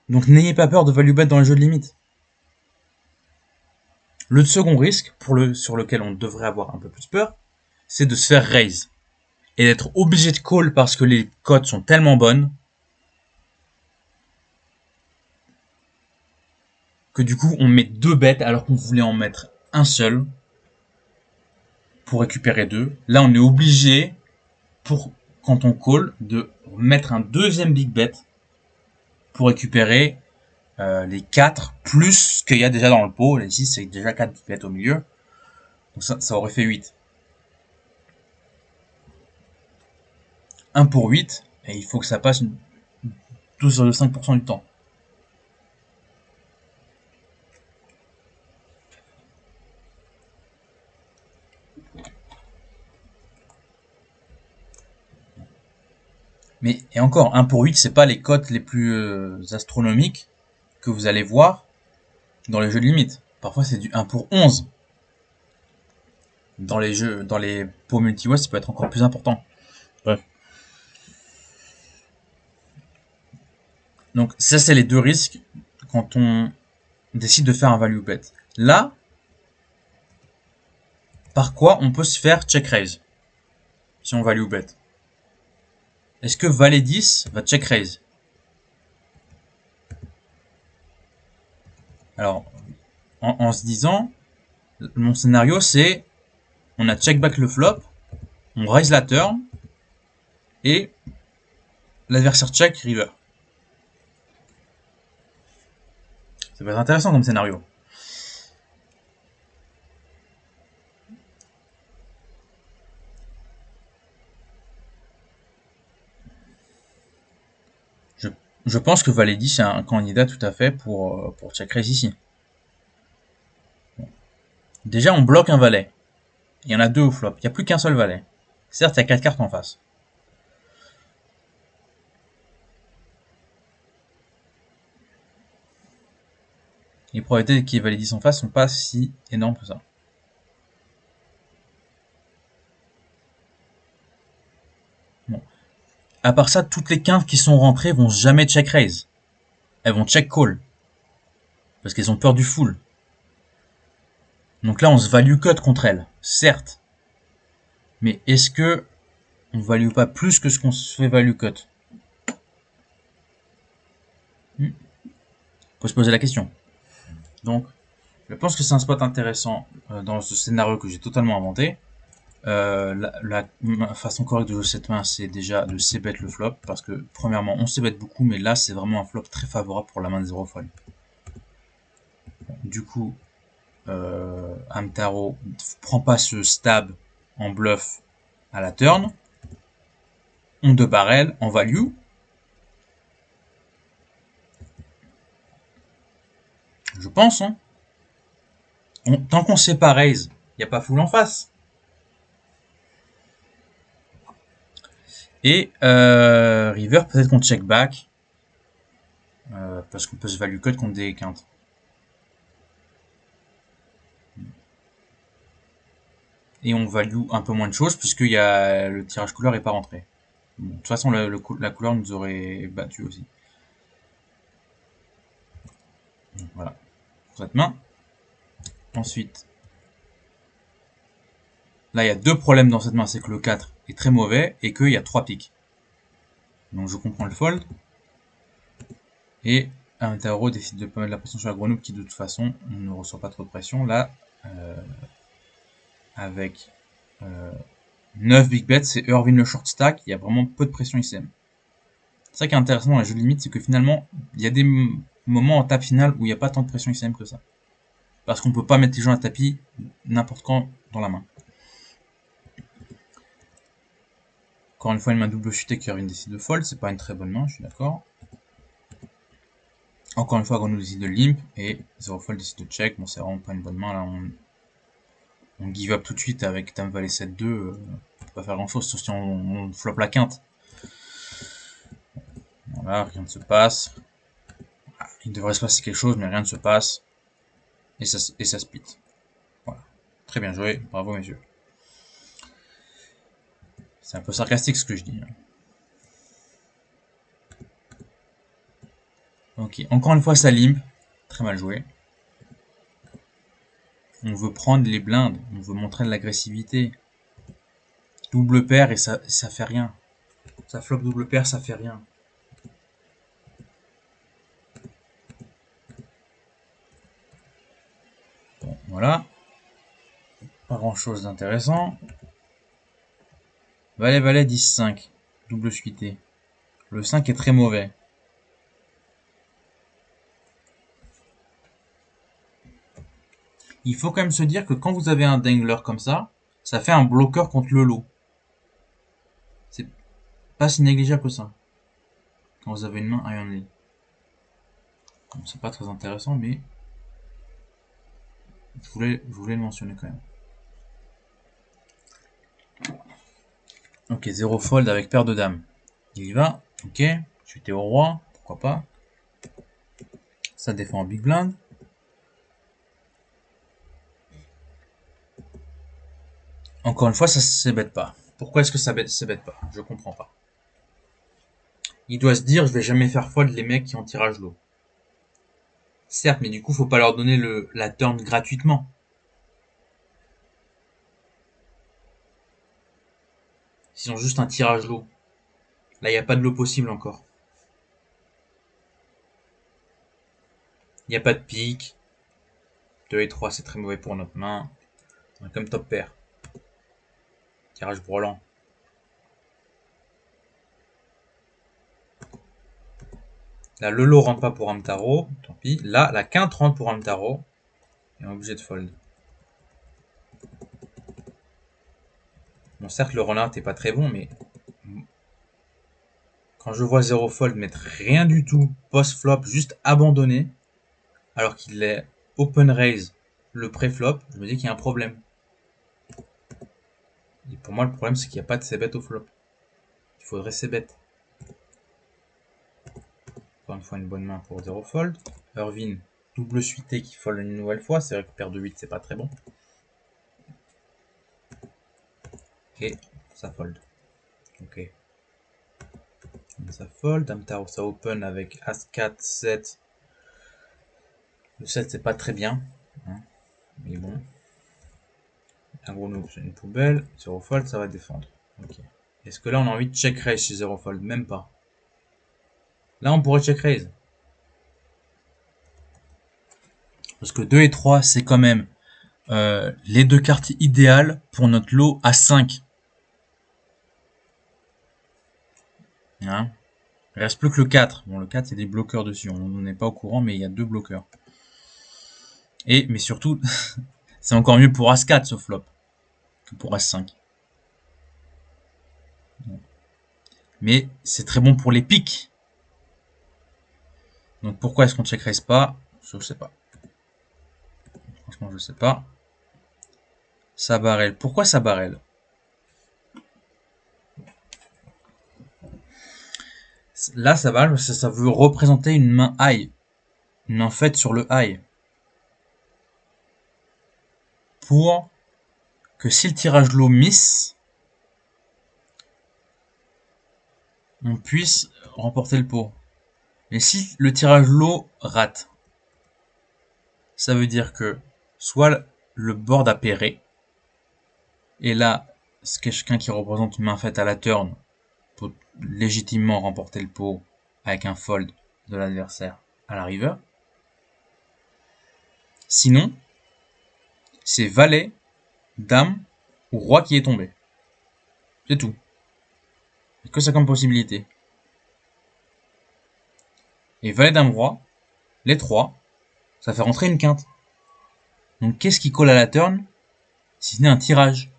Donc n'ayez pas peur de value bet dans les jeux de limite. Le second risque, sur lequel on devrait avoir un peu plus peur, c'est de se faire raise. Et d'être obligé de call parce que les cotes sont tellement bonnes que du coup on met 2 bêtes alors qu'on voulait en mettre un seul pour récupérer 2. Là on est obligé, quand on call, de mettre un deuxième big bet pour récupérer les 4 plus ce qu'il y a déjà dans le pot. Ici c'est déjà 4 big bets au milieu. Donc ça aurait fait 8. 1 pour 8, et il faut que ça passe 12,5% du temps. Mais, et encore, 1 pour 8, c'est pas les cotes les plus astronomiques que vous allez voir dans les jeux de limite. Parfois, c'est du 1 pour 11. Dans les pots multi-watch, ça peut être encore plus important. Bref. Donc, ça, c'est les deux risques quand on décide de faire un value bet. Là, par quoi on peut se faire check raise si on value bet? Est-ce que valet 10 va check raise? Alors, en se disant, mon scénario c'est, on a check back le flop, on raise la turn, et l'adversaire check river. Ça peut être intéressant comme scénario. Je pense que valet 10 est un candidat tout à fait pour check raise ici. Bon. Déjà, on bloque un valet. Il y en a deux au flop. Il n'y a plus qu'un seul valet. Certes, il y a 4 cartes en face. Les probabilités qu'il y ait valet 10 en face sont pas si énormes que ça. Bon. À part ça, toutes les quintes qui sont rentrées vont jamais check raise. Elles vont check call. Parce qu'elles ont peur du full. Donc là, on se value cut contre elles. Certes. Mais est-ce que on value pas plus que ce qu'on se fait value cut? Faut se poser la question. Donc, Je pense que c'est un spot intéressant dans ce scénario que j'ai totalement inventé. La façon correcte de jouer cette main, c'est déjà de c-bet le flop, parce que premièrement, on c-bet beaucoup, mais là, c'est vraiment un flop très favorable pour la main de 0 fold. Du coup, Hamtaro prend pas ce stab en bluff à la turn. On 2 barrel en value. Je pense, hein. Tant qu'on sait pas raise, il n'y a pas full en face. Et river, peut-être qu'on check back. Parce qu'on peut se value cut contre des quintes. Et on value un peu moins de choses puisque le tirage couleur est pas rentré. Bon, de toute façon, la couleur nous aurait battu aussi. Donc, voilà, pour cette main. Ensuite, là, il y a deux problèmes dans cette main. C'est que le 4 est très mauvais et qu'il y a 3 piques. Donc, je comprends le fold. Et un tarot décide de pas mettre la pression sur la grenouille qui, de toute façon, ne reçoit pas trop de pression. Là, avec 9 big bets, c'est Irvin le short stack. Il y a vraiment peu de pression ICM. C'est ça qui est intéressant dans les jeux de limite, c'est que finalement, il y a des moments en table finale où il n'y a pas tant de pression ICM que ça. Parce qu'on peut pas mettre les gens à tapis n'importe quand dans la main. Encore une fois, une main double chutée qui Irvin décide de fold, c'est pas une très bonne main, je suis d'accord. Encore une fois, Grenouille décide de limp et 0 fold décide de check. Bon, c'est vraiment pas une bonne main là. On give up tout de suite avec Dame Valet 7-2. On peut pas faire grand chose, sauf si on flop la quinte. Voilà, rien ne se passe. Il devrait se passer quelque chose, mais rien ne se passe. Et ça split. Voilà. Très bien joué, bravo messieurs. C'est un peu sarcastique ce que je dis. Ok, encore une fois ça limp. Très mal joué. On veut prendre les blindes, on veut montrer de l'agressivité. Double paire et ça fait rien. Ça flop double paire, ça fait rien. Bon, voilà. Pas grand chose d'intéressant. Valet, valet, 10-5. Double suité. Le 5 est très mauvais. Il faut quand même se dire que quand vous avez un dangler comme ça fait un bloqueur contre le lot. C'est pas si négligeable que ça. Quand vous avez une main iron only. Bon, c'est pas très intéressant, mais je voulais le mentionner quand même. Ok, 0 fold avec paire de dames. Il y va. Ok, chuter au roi, pourquoi pas. Ça défend en big blind. Encore une fois, ça s'ébête pas. Pourquoi est-ce que ça s'ébête pas? Je comprends pas. Il doit se dire, je vais jamais faire fold les mecs qui ont tirage low. Certes, mais du coup, faut pas leur donner la turn gratuitement. S'ils ont juste un tirage low. Là, il n'y a pas de lot possible encore. Il n'y a pas de pique. 2 et 3, c'est très mauvais pour notre main. On est comme top pair. Tirage brelant. Là, le lot rentre pas pour Hamtaro. Tant pis. Là, la quinte rentre pour Hamtaro. Et on est obligé de fold. Bon, certes, le run-out est pas très bon, mais quand je vois 0 fold mettre rien du tout post-flop, juste abandonné, alors qu'il est open raise le pré-flop, je me dis qu'il y a un problème. Et pour moi, le problème, c'est qu'il n'y a pas de c-bet au flop. Il faudrait c-bet. Encore une fois, une bonne main pour 0 fold. Irvin, double suité qui fold une nouvelle fois. C'est vrai que paire de 8, c'est pas très bon. Et ça fold. Ok. Ça fold. Hamtaro, ça open avec As-4, 7. Le 7, c'est pas très bien. Hein, mais bon. Un gros noob, c'est une poubelle. 0 fold, ça va défendre. Ok. Est-ce que là, on a envie de check raise chez 0 fold? Même pas. Là, on pourrait check raise. Parce que 2 et 3, c'est quand même les deux cartes idéales pour notre lot à 5. Hein, il reste plus que le 4. Bon, le 4, il y a des bloqueurs dessus. On n'est pas au courant, mais il y a 2 bloqueurs. Mais surtout, c'est encore mieux pour As-4 ce flop que pour As-5. Mais c'est très bon pour les piques. Donc pourquoi est-ce qu'on check raise pas? Je sais pas. Franchement, je sais pas. Ça barrel. Pourquoi ça barrel? Là, ça barrel parce que ça veut représenter une main high. Une main faite sur le high. Pour que si le tirage low miss, on puisse remporter le pot. Mais si le tirage low rate, ça veut dire que soit le board a pairé, et là, c'est quelqu'un qui représente une main faite à la turn peut légitimement remporter le pot avec un fold de l'adversaire à la river. Sinon, c'est valet, dame ou roi qui est tombé. C'est tout. Il n'y a que ça comme possibilité. Et valet, dame, roi, les trois, ça fait rentrer une quinte. Donc qu'est-ce qui colle à la turn si ce n'est un tirage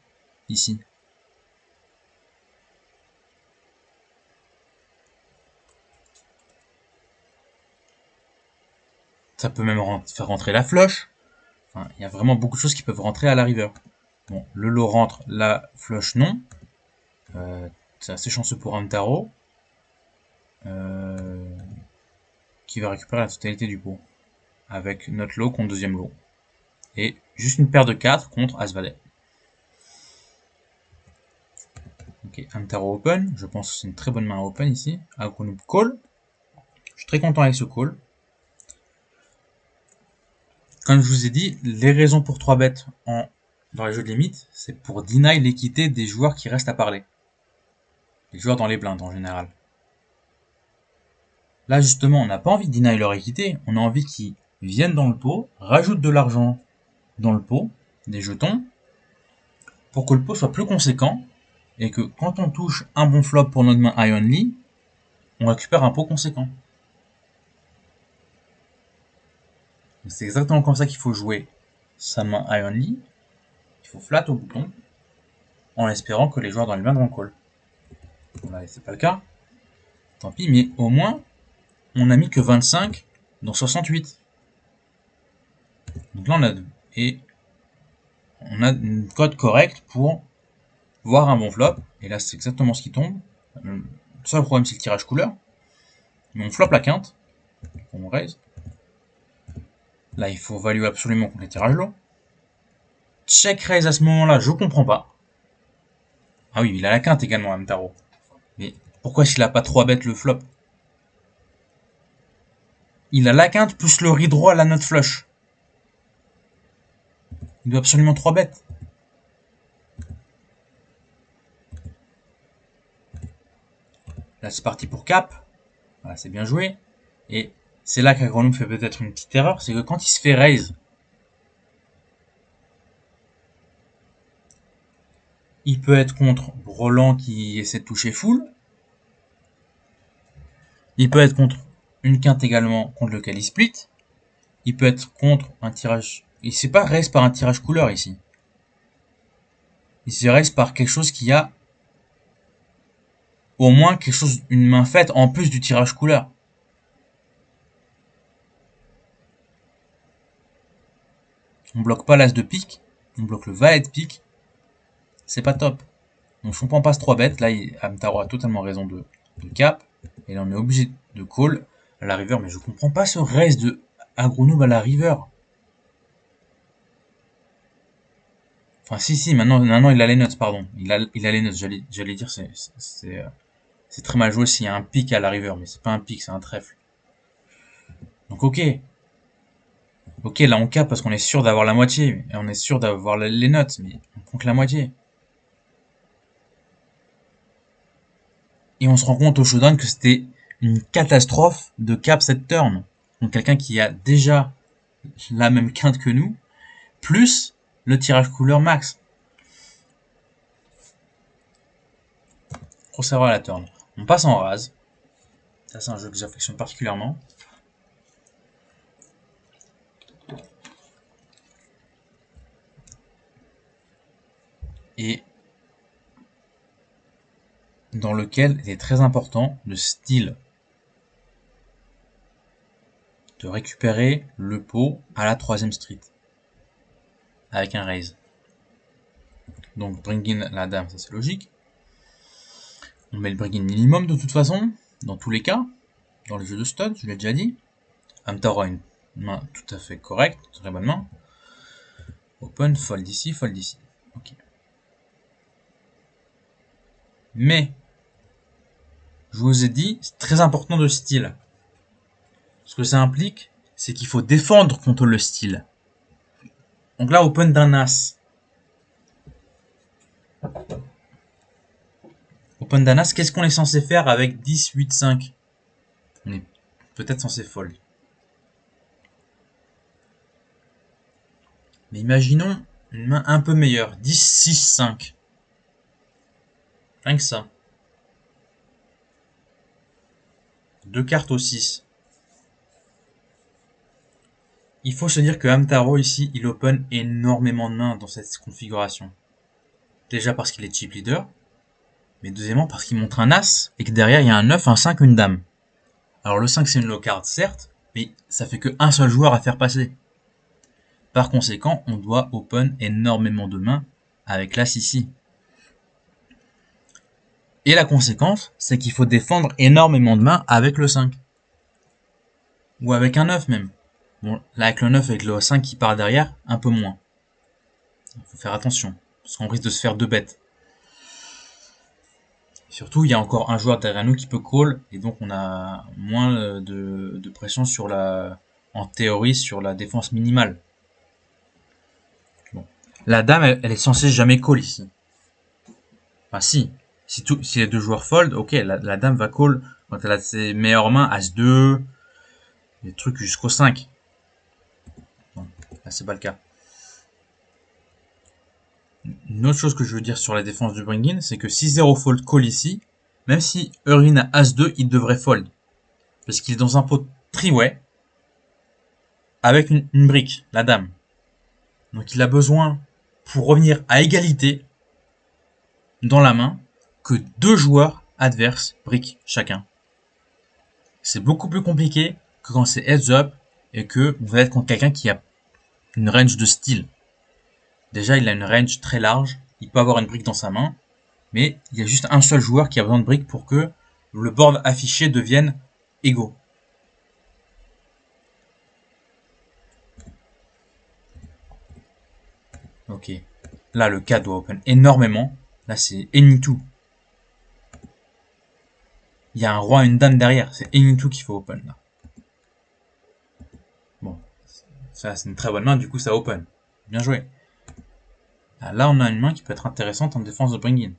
ici? Ça peut même faire rentrer la flush. Enfin, il y a vraiment beaucoup de choses qui peuvent rentrer à la river. Bon, le lot rentre, la flush non. C'est assez chanceux pour un tarot. Qui va récupérer la totalité du pot. Avec notre lot contre deuxième lot. Et juste une paire de 4 contre As-Valet. Ok, un tarot open. Je pense que c'est une très bonne main open ici. Akunub call. Je suis très content avec ce call. Comme je vous ai dit, les raisons pour 3 bêtes dans les jeux de limite, c'est pour deny l'équité des joueurs qui restent à parler. Les joueurs dans les blindes en général. Là justement, on n'a pas envie de deny leur équité, on a envie qu'ils viennent dans le pot, rajoutent de l'argent dans le pot, des jetons, pour que le pot soit plus conséquent, et que quand on touche un bon flop pour notre main high only, on récupère un pot conséquent. C'est exactement comme ça qu'il faut jouer sa main high only. Il faut flat au bouton, en espérant que les joueurs dans les mains vont call. Là, c'est pas le cas. Tant pis, mais au moins, on n'a mis que 25 dans 68. Donc là, on a une cote correcte pour voir un bon flop. Et là, c'est exactement ce qui tombe. Le seul problème, c'est le tirage couleur. Mais on flop la quinte. On raise. Là, il faut value absolument contre les tirages low. Check raise à ce moment-là, je comprends pas. Ah oui, il a la quinte également, Amtaro. Mais pourquoi s'il a pas 3 bêtes le flop? Il a la quinte plus le riz droit à la note flush. Il doit absolument 3 bêtes. Là, c'est parti pour cap. Voilà, c'est bien joué. Et c'est là qu'Agronome fait peut-être une petite erreur, c'est que quand il se fait raise, il peut être contre Roland qui essaie de toucher full. Il peut être contre une quinte également contre lequel il split. Il peut être contre un tirage. Il ne s'est pas raise par un tirage couleur ici. Il se raise par quelque chose qui a au moins quelque chose, une main faite en plus du tirage couleur. On bloque pas l'as de pique, on bloque le valet de pique. C'est pas top. Donc je comprends pas ce 3 bêtes. Là, Amtaro a totalement raison de cap. Et là, on est obligé de call à la river. Mais je comprends pas ce raise de Agronoob à la river. Enfin, si, maintenant il a les nuts, pardon. Il a les nuts, j'allais dire, c'est très mal joué s'il y a un pic à la river. Mais c'est pas un pic, c'est un trèfle. Donc ok. Ok, là on cap parce qu'on est sûr d'avoir la moitié. Et on est sûr d'avoir les nuts. Mais on prend que la moitié. Et on se rend compte au showdown que c'était une catastrophe de cap cette turn. Donc quelqu'un qui a déjà la même quinte que nous, plus le tirage couleur max. Conserver la turn. On passe en rase. Ça, c'est un jeu que j'affectionne particulièrement. Et dans lequel il est très important le style. De récupérer le pot à la 3ème street. Avec un raise. Donc bring in la dame, ça c'est logique. On met le bring in minimum de toute façon, dans tous les cas. Dans le jeu de stud, je l'ai déjà dit. Hamtaro a une main tout à fait correcte, très bonne main. Open, fold ici, fold ici. Ok. Mais, je vous ai dit, c'est très important de style. Ce que ça implique, c'est qu'il faut défendre contre le style. Donc là, open d'un as. Open d'un as, qu'est-ce qu'on est censé faire avec 10, 8, 5 ? On est peut-être censé fold. Mais imaginons une main un peu meilleure. 10, 6, 5. Rien que ça. 2 cartes au 6. Il faut se dire que Hamtaro ici, il open énormément de mains dans cette configuration. Déjà parce qu'il est chip leader. Mais deuxièmement parce qu'il montre un as et que derrière il y a un 9, un 5, une dame. Alors le 5 c'est une low card certes, mais ça fait qu'un seul joueur à faire passer. Par conséquent, on doit open énormément de mains avec l'as ici. Et la conséquence, c'est qu'il faut défendre énormément de mains avec le 5. Ou avec un 9 même. Bon, là avec le 9 et avec le 5 qui part derrière, un peu moins. Il faut faire attention, parce qu'on risque de se faire 2 bêtes. Surtout, il y a encore un joueur derrière nous qui peut call, et donc on a moins de pression sur en théorie, sur la défense minimale. Bon. La dame, elle est censée jamais call ici. Enfin, si. Si les deux joueurs fold, ok, la dame va call quand elle a ses meilleures mains, As-2, des trucs jusqu'au 5. Bon, là, c'est pas le cas. Une autre chose que je veux dire sur la défense du bring-in, c'est que si 0 fold call ici, même si Erwin a As-2, il devrait fold. Parce qu'il est dans un pot triway, avec une brique, la dame. Donc il a besoin, pour revenir à égalité, dans la main, que 2 joueurs adverses briquent chacun. C'est beaucoup plus compliqué que quand c'est heads up et que vous allez être contre quelqu'un qui a une range de style. Déjà, il a une range très large, il peut avoir une brique dans sa main, mais il y a juste un seul joueur qui a besoin de briques pour que le board affiché devienne égaux. Ok. Là, le 4 doit open énormément. Là, c'est Any2. Il y a un roi et une dame derrière. C'est Any2 qu'il faut open, là. Bon. Ça, c'est une très bonne main. Du coup, ça open. Bien joué. Là, on a une main qui peut être intéressante en défense de bring-in.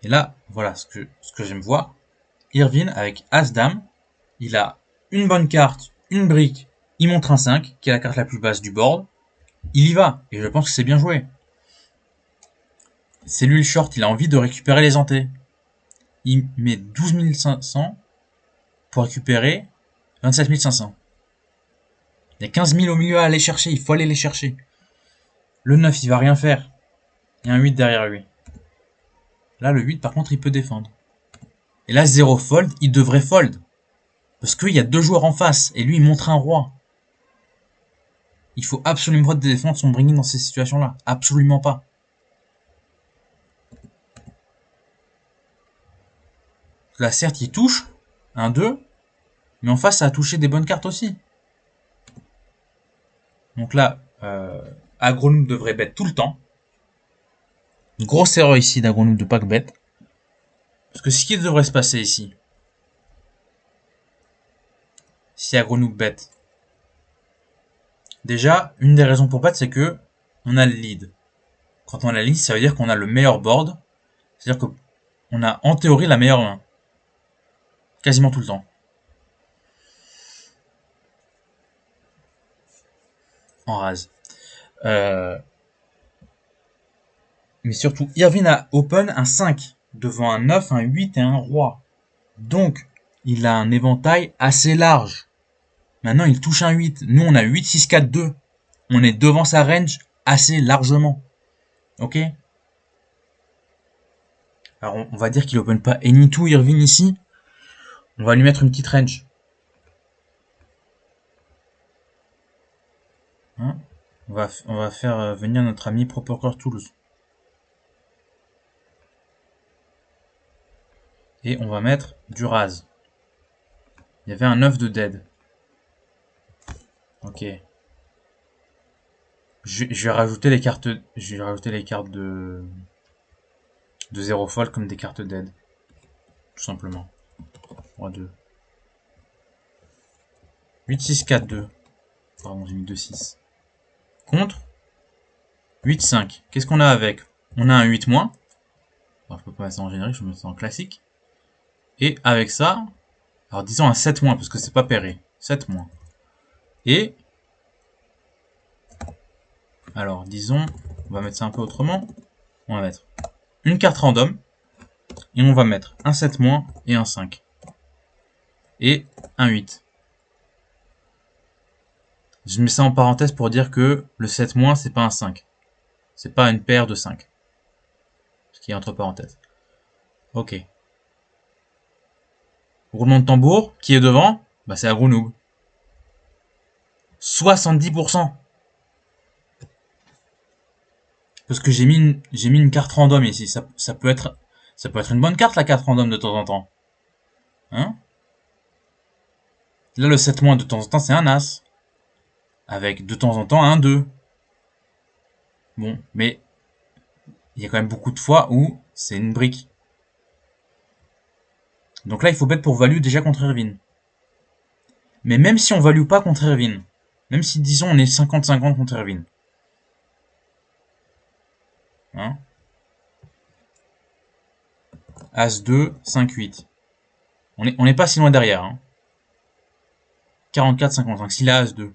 Et là, voilà ce que j'aime voir. Irvine, avec As-Dame, il a une bonne carte, une brique, il montre un 5, qui est la carte la plus basse du board. Il y va, et je pense que c'est bien joué. C'est lui le short, il a envie de récupérer les antés. Il met 12 500 pour récupérer 27 500. Il y a 15 000 au milieu à aller chercher, il faut aller les chercher. Le 9, il va rien faire. Il y a un 8 derrière lui. Là, le 8, par contre, il peut défendre. Et là, 0 fold, il devrait fold. Parce qu'il y a 2 joueurs en face, et lui, il montre un roi. Il faut absolument pas défendre son bring-in dans ces situations-là. Absolument pas. Là, certes, il touche. 1-2. Mais en face, ça a touché des bonnes cartes aussi. Donc là, Agronoob devrait bet tout le temps. Une grosse erreur ici d'Agronoob de pas bet. Parce que ce qui devrait se passer ici, si Agronoob bet, déjà, une des raisons pour bet, c'est que on a le lead. Quand on a le lead, ça veut dire qu'on a le meilleur board. C'est-à-dire qu'on a en théorie la meilleure main. Quasiment tout le temps. en raise. Mais surtout, Irvine a open un 5 devant un 9, un 8 et un roi. Donc, il a un éventail assez large. Maintenant, il touche un 8. Nous, on a 8, 6, 4, 2. On est devant sa range assez largement. Ok? Alors, on va dire qu'il open pas any-two Irvine ici. On va lui mettre une petite range. Hein? On va faire venir notre ami ProPoker Toulouse. Et on va mettre du raise. Il y avait un 9 de dead. Ok. Je vais rajouter les cartes. Je vais rajouter les cartes de 0 fold comme des cartes dead. Tout simplement. Roi 2. 8, 6, 4, 2. Pardon, j'ai mis 2, 6. Contre 8, 5. Qu'est-ce qu'on a avec? On a un 8 moins. Alors, je peux pas mettre ça en générique, je vais mettre ça en classique. Et avec ça, alors disons un 7 moins, parce que c'est pas pairé. 7 moins. Et, alors disons, on va mettre ça un peu autrement. On va mettre une carte random. Et on va mettre un 7 moins et un 5. Et un 8. Je mets ça en parenthèse pour dire que le 7 moins, c'est pas un 5. C'est pas une paire de 5. Ce qui est entre parenthèses. Ok. Roulement de tambour, qui est devant? Bah c'est Agronoob. 70%. Parce que j'ai mis une carte random ici. Ça peut être une bonne carte la carte random de temps en temps. Hein? Là le 7 moins de temps en temps c'est un As. Avec de temps en temps un 2. Bon, mais il y a quand même beaucoup de fois où c'est une brique. Donc là il faut bet pour value déjà contre Irvine. Mais même si on value pas contre Irvine, même si disons on est 50-50 contre Irvine. Hein? As 2, 5, 8. On n'est pas si loin derrière. Hein. 44, 55. S'il a As 2.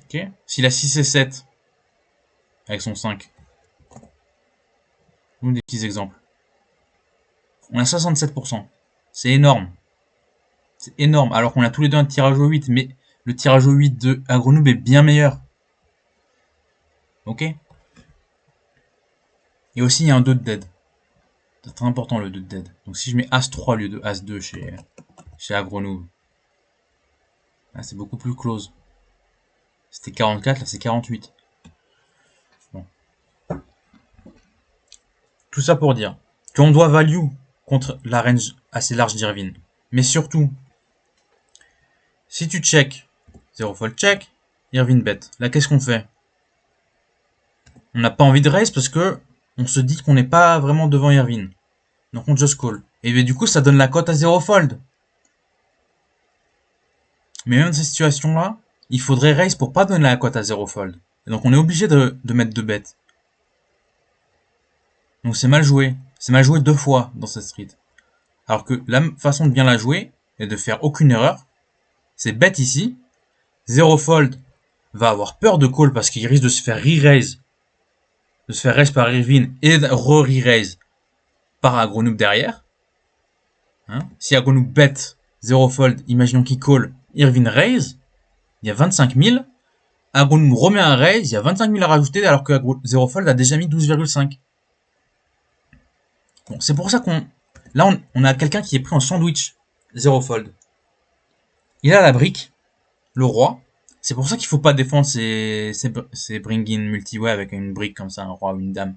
Ok. S'il a 6 et 7. Avec son 5. Ou des petits exemples. On a 67%. C'est énorme. C'est énorme. Alors qu'on a tous les deux un tirage au 8. Mais le tirage au 8 de Agronoob est bien meilleur. Ok. Et aussi il y a un 2 de dead. C'est très important le 2 de dead. Donc si je mets As 3 au lieu de As 2 chez Agronoob. Là c'est beaucoup plus close. C'était 44, là c'est 48. Bon. Tout ça pour dire qu'on doit value contre la range assez large d'Irvine. Mais surtout, si tu check, 0 fold check, Irvine bet. Là qu'est-ce qu'on fait? On n'a pas envie de raise parce que on se dit qu'on n'est pas vraiment devant Irvine. Donc on just call. Et du coup ça donne la cote à 0 fold. Mais même dans ces situations-là, il faudrait raise pour pas donner la cote à 0 fold. Et donc on est obligé de mettre 2 bêtes. Donc c'est mal joué. C'est mal joué 2 fois dans cette street. Alors que la façon de bien la jouer est de faire aucune erreur. C'est bet ici. 0 fold va avoir peur de call parce qu'il risque de se faire re-raise. De se faire raise par Irvine et re-raise par Agronoob derrière. Hein? Si Agronoob bet 0 fold, imaginons qu'il call, Irvine raise, il y a 25 000. Agronoob remet un raise, il y a 25 000 à rajouter alors que 0 fold a déjà mis 12,5. Bon, c'est pour ça qu'on... Là, on a quelqu'un qui est pris en sandwich. 0 fold. Il a la brique, le roi. C'est pour ça qu'il faut pas défendre ses bring-in multi-way avec une brique comme ça, un roi ou une dame.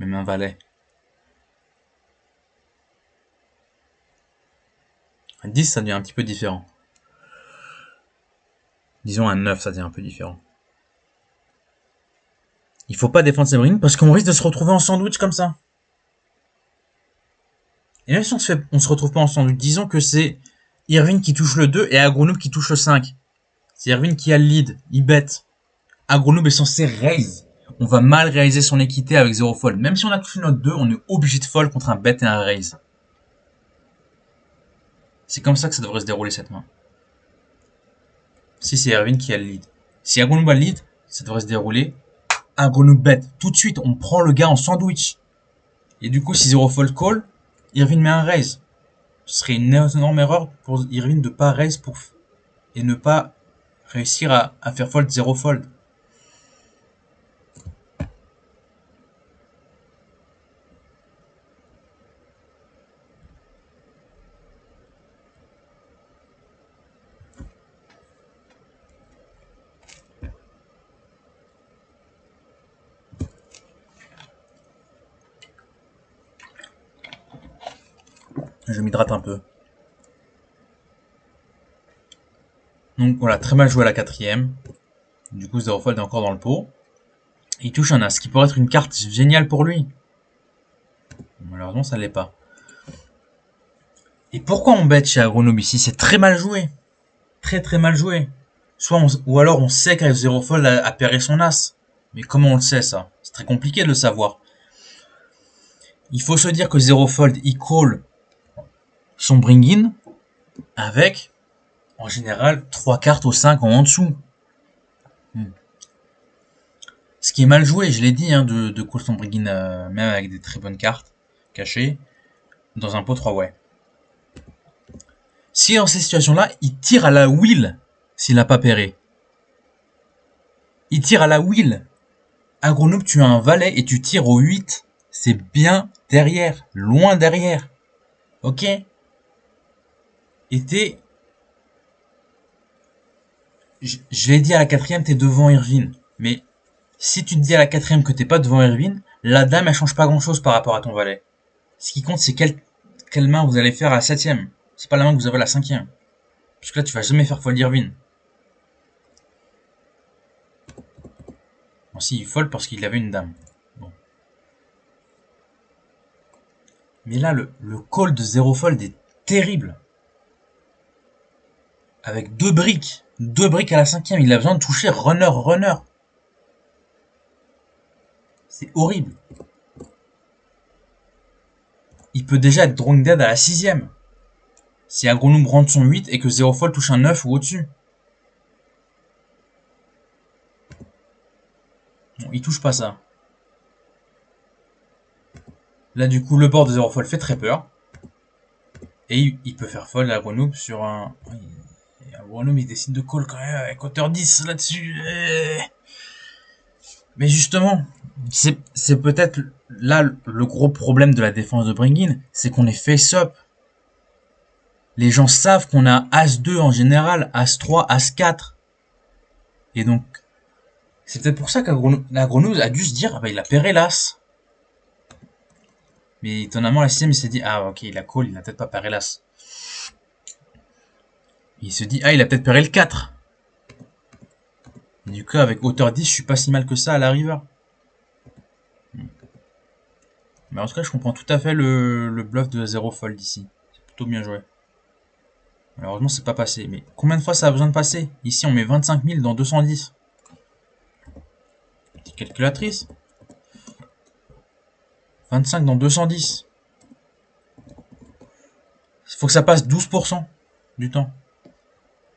Même un valet. Un 10, ça devient un petit peu différent. Disons un 9, ça devient un peu différent. Il faut pas défendre ses bring parce qu'on risque de se retrouver en sandwich comme ça. Et même si on se retrouve pas en sandwich, disons que c'est Irvine qui touche le 2 et Agronoob qui touche le 5. C'est Irvine qui a le lead, il bet. Agronoob est censé raise. On va mal réaliser son équité avec 0 fold. Même si on a touché notre 2, on est obligé de fold contre un bet et un raise. C'est comme ça que ça devrait se dérouler cette main. Si c'est Irvine qui a le lead. Si Agronoob a le lead, ça devrait se dérouler. Agronoob bet. Tout de suite, on prend le gars en sandwich. Et du coup, si 0 fold call, Irvine met un raise. Ce serait une énorme erreur pour Irvine de pas raise et ne pas réussir à faire fold 0 fold. Je m'hydrate un peu. Donc voilà, très mal joué à la quatrième. Du coup, 0 fold est encore dans le pot. Il touche un as, ce qui pourrait être une carte géniale pour lui. Malheureusement, ça ne l'est pas. Et pourquoi on bet chez Agronoob ici? C'est très mal joué. Très très mal joué. Ou alors on sait qu'avec 0 fold a pairé son as. Mais comment on le sait ça? C'est très compliqué de le savoir. Il faut se dire que 0 fold, il call son bring-in avec, en général, 3 cartes au 5 en dessous. Ce qui est mal joué, je l'ai dit, hein, de call son bring-in, même avec des très bonnes cartes cachées, dans un pot 3-way. Si dans ces situations-là, il tire à la wheel, s'il n'a pas pairé. Il tire à la wheel. Agronoob, tu as un valet et tu tires au 8. C'est bien derrière, loin derrière. Ok? Et je l'ai dit à la quatrième, t'es devant Irvine. Mais si tu te dis à la quatrième que t'es pas devant Irvine, la dame, elle change pas grand-chose par rapport à ton valet. Ce qui compte, c'est quelle main vous allez faire à la septième. C'est pas la main que vous avez à la cinquième. Parce que là, tu vas jamais faire fold Irvine. Bon, si, il fold parce qu'il avait une dame. Bon. Mais là, le call de 0 fold est terrible. Avec 2 briques. 2 briques à la cinquième. Il a besoin de toucher runner. C'est horrible. Il peut déjà être drawing dead à la sixième. Si Agronoob rentre son 8 et que 0 fold touche un 9 ou au-dessus. Bon, il touche pas ça. Là, du coup, le board de 0 fold fait très peur. Et il peut faire fold à Agronoob sur un... Agronoob, il décide de call quand même avec hauteur 10 là-dessus. Mais justement, c'est peut-être là le gros problème de la défense de Bring-In, c'est qu'on est face-up. Les gens savent qu'on a As-2 en général, As-3, As-4. Et donc, c'est peut-être pour ça qu'Agronoob a dû se dire, ah bah il a pairé l'As. Mais étonnamment, la sixième, il s'est dit, ah ok, il a call, il a peut-être pas pairé l'As. Il se dit, ah il a peut-être pairé le 4. Et du coup, avec hauteur 10, je suis pas si mal que ça à la river. Mais en tout cas, je comprends tout à fait le bluff de 0 fold ici. C'est plutôt bien joué. Malheureusement, c'est pas passé. Mais combien de fois ça a besoin de passer? Ici, on met 25 000 dans 210. Petite calculatrice. 25 dans 210. Il faut que ça passe 12% du temps.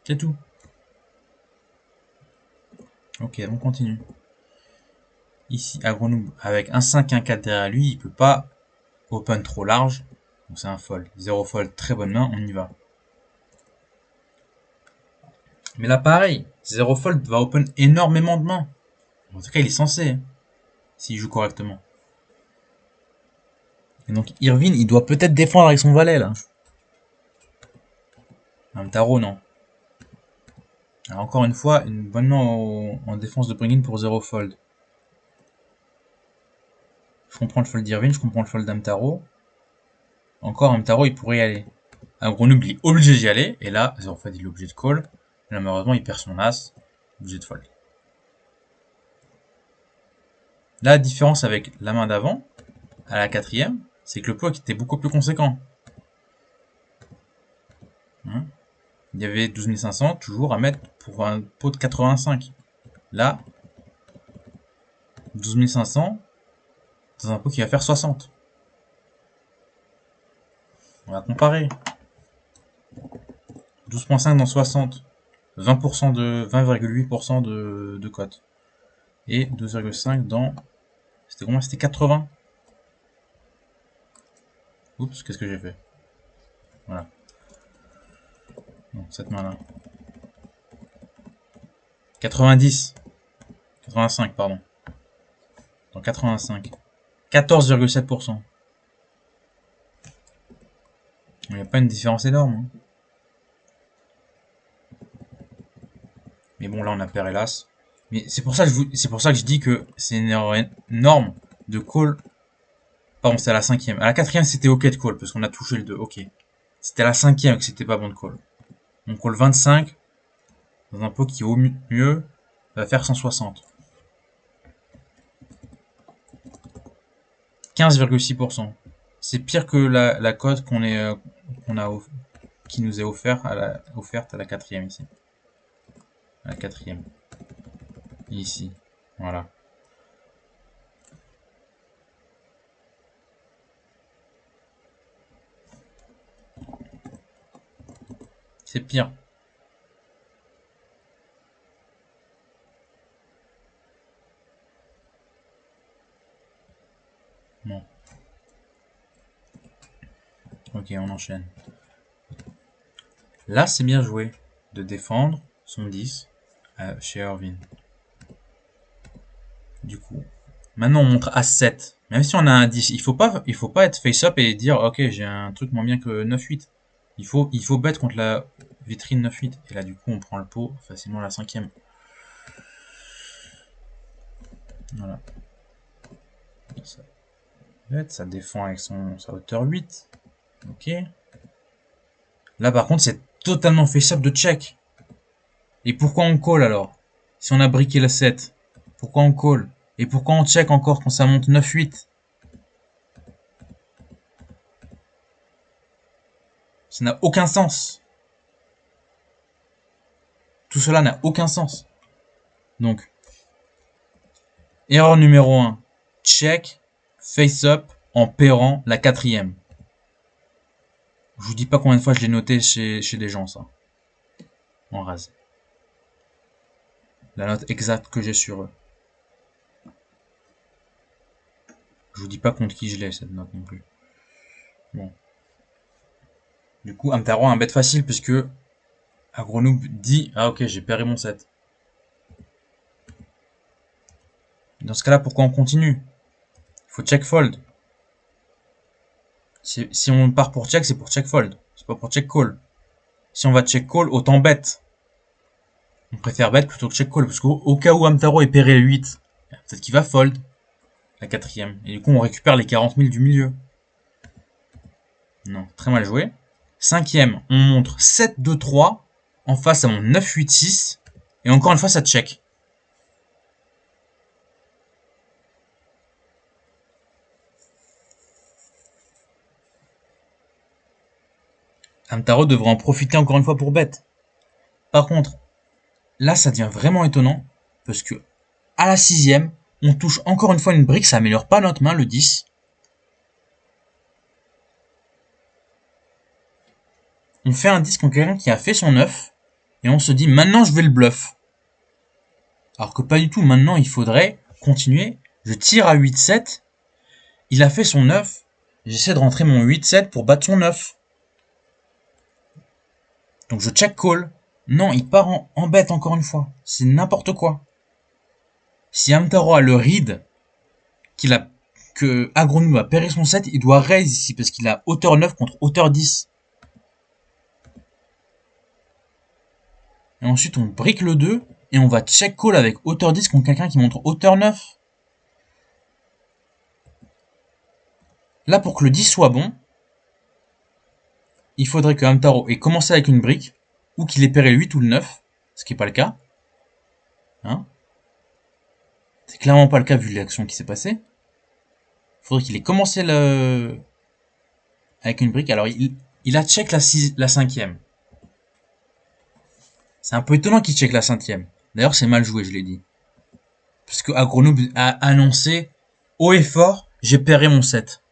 C'est tout. Ok, on continue. Ici, Agronoob, avec un 5, un 4 derrière lui, il peut pas open trop large. Donc c'est un fold. 0 fold, très bonne main, on y va. Mais là, pareil, 0 fold va open énormément de mains. En tout cas, il est censé, hein, s'il joue correctement. Et donc, Irvine, il doit peut-être défendre avec son valet, là. Un tarot, non. Alors, encore une fois, une bonne main en défense de bring-in pour 0 fold. Je comprends le fold d'Irvine, je comprends le fold d'Amtaro. Encore, Amtaro, il pourrait y aller. Agronoob, il est obligé d'y aller. Et là, 0 fold, il est obligé de call. Et là, malheureusement, il perd son as. Obligé de fold. Là, la différence avec la main d'avant, à la quatrième, c'est que le pot était beaucoup plus conséquent. Hein, il y avait 12 500 toujours à mettre pour un pot de 85. Là, 12 500 dans un pot qui va faire 60. On va comparer. 12.5 dans 60. 20% de 20,8% de cote. Et 2,5 dans... C'était combien? C'était 80. Oups, qu'est-ce que j'ai fait? Voilà. Non, cette main-là. 90. 85, pardon. Dans 85. 14,7%. Il n'y a pas une différence énorme. Hein. Mais bon, là, on a pair hélas. Mais c'est pour ça que je dis que c'est une erreur énorme de call. Pardon, c'est à la cinquième. À la quatrième, c'était ok de call, parce qu'on a touché le 2. Ok. C'était à la cinquième que c'était pas bon de call. On call 25 dans un pot qui, au mieux, va faire 160. 15,6%. C'est pire que la cote qui nous est offerte à la quatrième ici. À la quatrième. Ici. Voilà. C'est pire. Non. Ok, on enchaîne. Là, c'est bien joué de défendre son 10 chez Irvine. Du coup, maintenant on montre As-7. Même si on a un 10, il faut pas être face-up et dire ok, j'ai un truc moins bien que 9-8. Il faut bet contre la vitrine 9-8. Et là, du coup, on prend le pot facilement à la cinquième. Voilà. Ça défend avec sa hauteur 8. Ok. Là, par contre, c'est totalement face-up de check. Et pourquoi on call alors? Si on a briqué la 7, pourquoi on call? Et pourquoi on check encore quand ça monte 9-8? Ça n'a aucun sens. Tout cela n'a aucun sens. Donc, erreur numéro 1. Check, face-up en pairant la quatrième. Je vous dis pas combien de fois je l'ai noté chez des gens, ça. En rase. La note exacte que j'ai sur eux. Je vous dis pas contre qui je l'ai, cette note non plus. Bon. Du coup, Amtaro a un bet facile puisque Agronoob dit ah ok, j'ai pairé mon set. Dans ce cas-là, pourquoi on continue? Il faut check fold. Si on part pour check, c'est pour check fold. C'est pas pour check call. Si on va check call, autant bet. On préfère bet plutôt que check call. Parce qu'au cas où Amtaro est pairé 8, peut-être qu'il va fold la quatrième. Et du coup, on récupère les 40 000 du milieu. Non, très mal joué. Cinquième, on montre 7-2-3 en face à mon 9-8-6. Et encore une fois, ça check. Amtaro devrait en profiter encore une fois pour bet. Par contre, là, ça devient vraiment étonnant. Parce que à la sixième, on touche encore une fois une brique. Ça améliore pas notre main, le 10. On fait un 10 contre quelqu'un qui a fait son 9. Et on se dit, maintenant, je vais le bluff. Alors que pas du tout. Maintenant, il faudrait continuer. Je tire à 8-7. Il a fait son 9. J'essaie de rentrer mon 8-7 pour battre son 9. Donc je check call. Non, il part en bet encore une fois. C'est n'importe quoi. Si Amtaro a le read que Agronoob a pairé son 7, il doit raise ici parce qu'il a hauteur 9 contre hauteur 10. Et ensuite on brique le 2 et on va check call avec hauteur 10 contre quelqu'un qui montre hauteur 9. Là, pour que le 10 soit bon, il faudrait que Amtaro ait commencé avec une brique ou qu'il ait pairé le 8 ou le 9, ce qui n'est pas le cas. Hein? C'est clairement pas le cas vu l'action qui s'est passée. Il faudrait qu'il ait commencé avec une brique. Alors, il a check la cinquième. C'est un peu étonnant qu'il check la cinquième. D'ailleurs, c'est mal joué, je l'ai dit. Parce que Agronoob a annoncé haut et fort, j'ai pairé mon 7.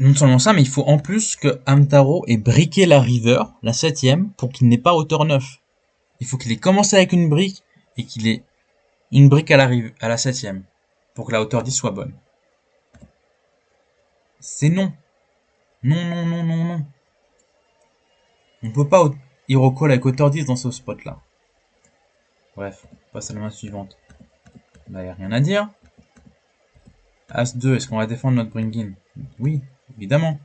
non seulement ça, mais il faut en plus que Hamtaro ait briqué la river, la 7ème, pour qu'il n'ait pas hauteur 9. Il faut qu'il ait commencé avec une brique et qu'il ait une brique à la 7ème, pour que la hauteur 10 soit bonne. C'est non. Non, non, non, non, non. On peut pas hero call avec hauteur 10 dans ce spot là. Bref, on passe à la main suivante. Là, il n'y a rien à dire. As-2, est-ce qu'on va défendre notre bring-in? Oui, évidemment.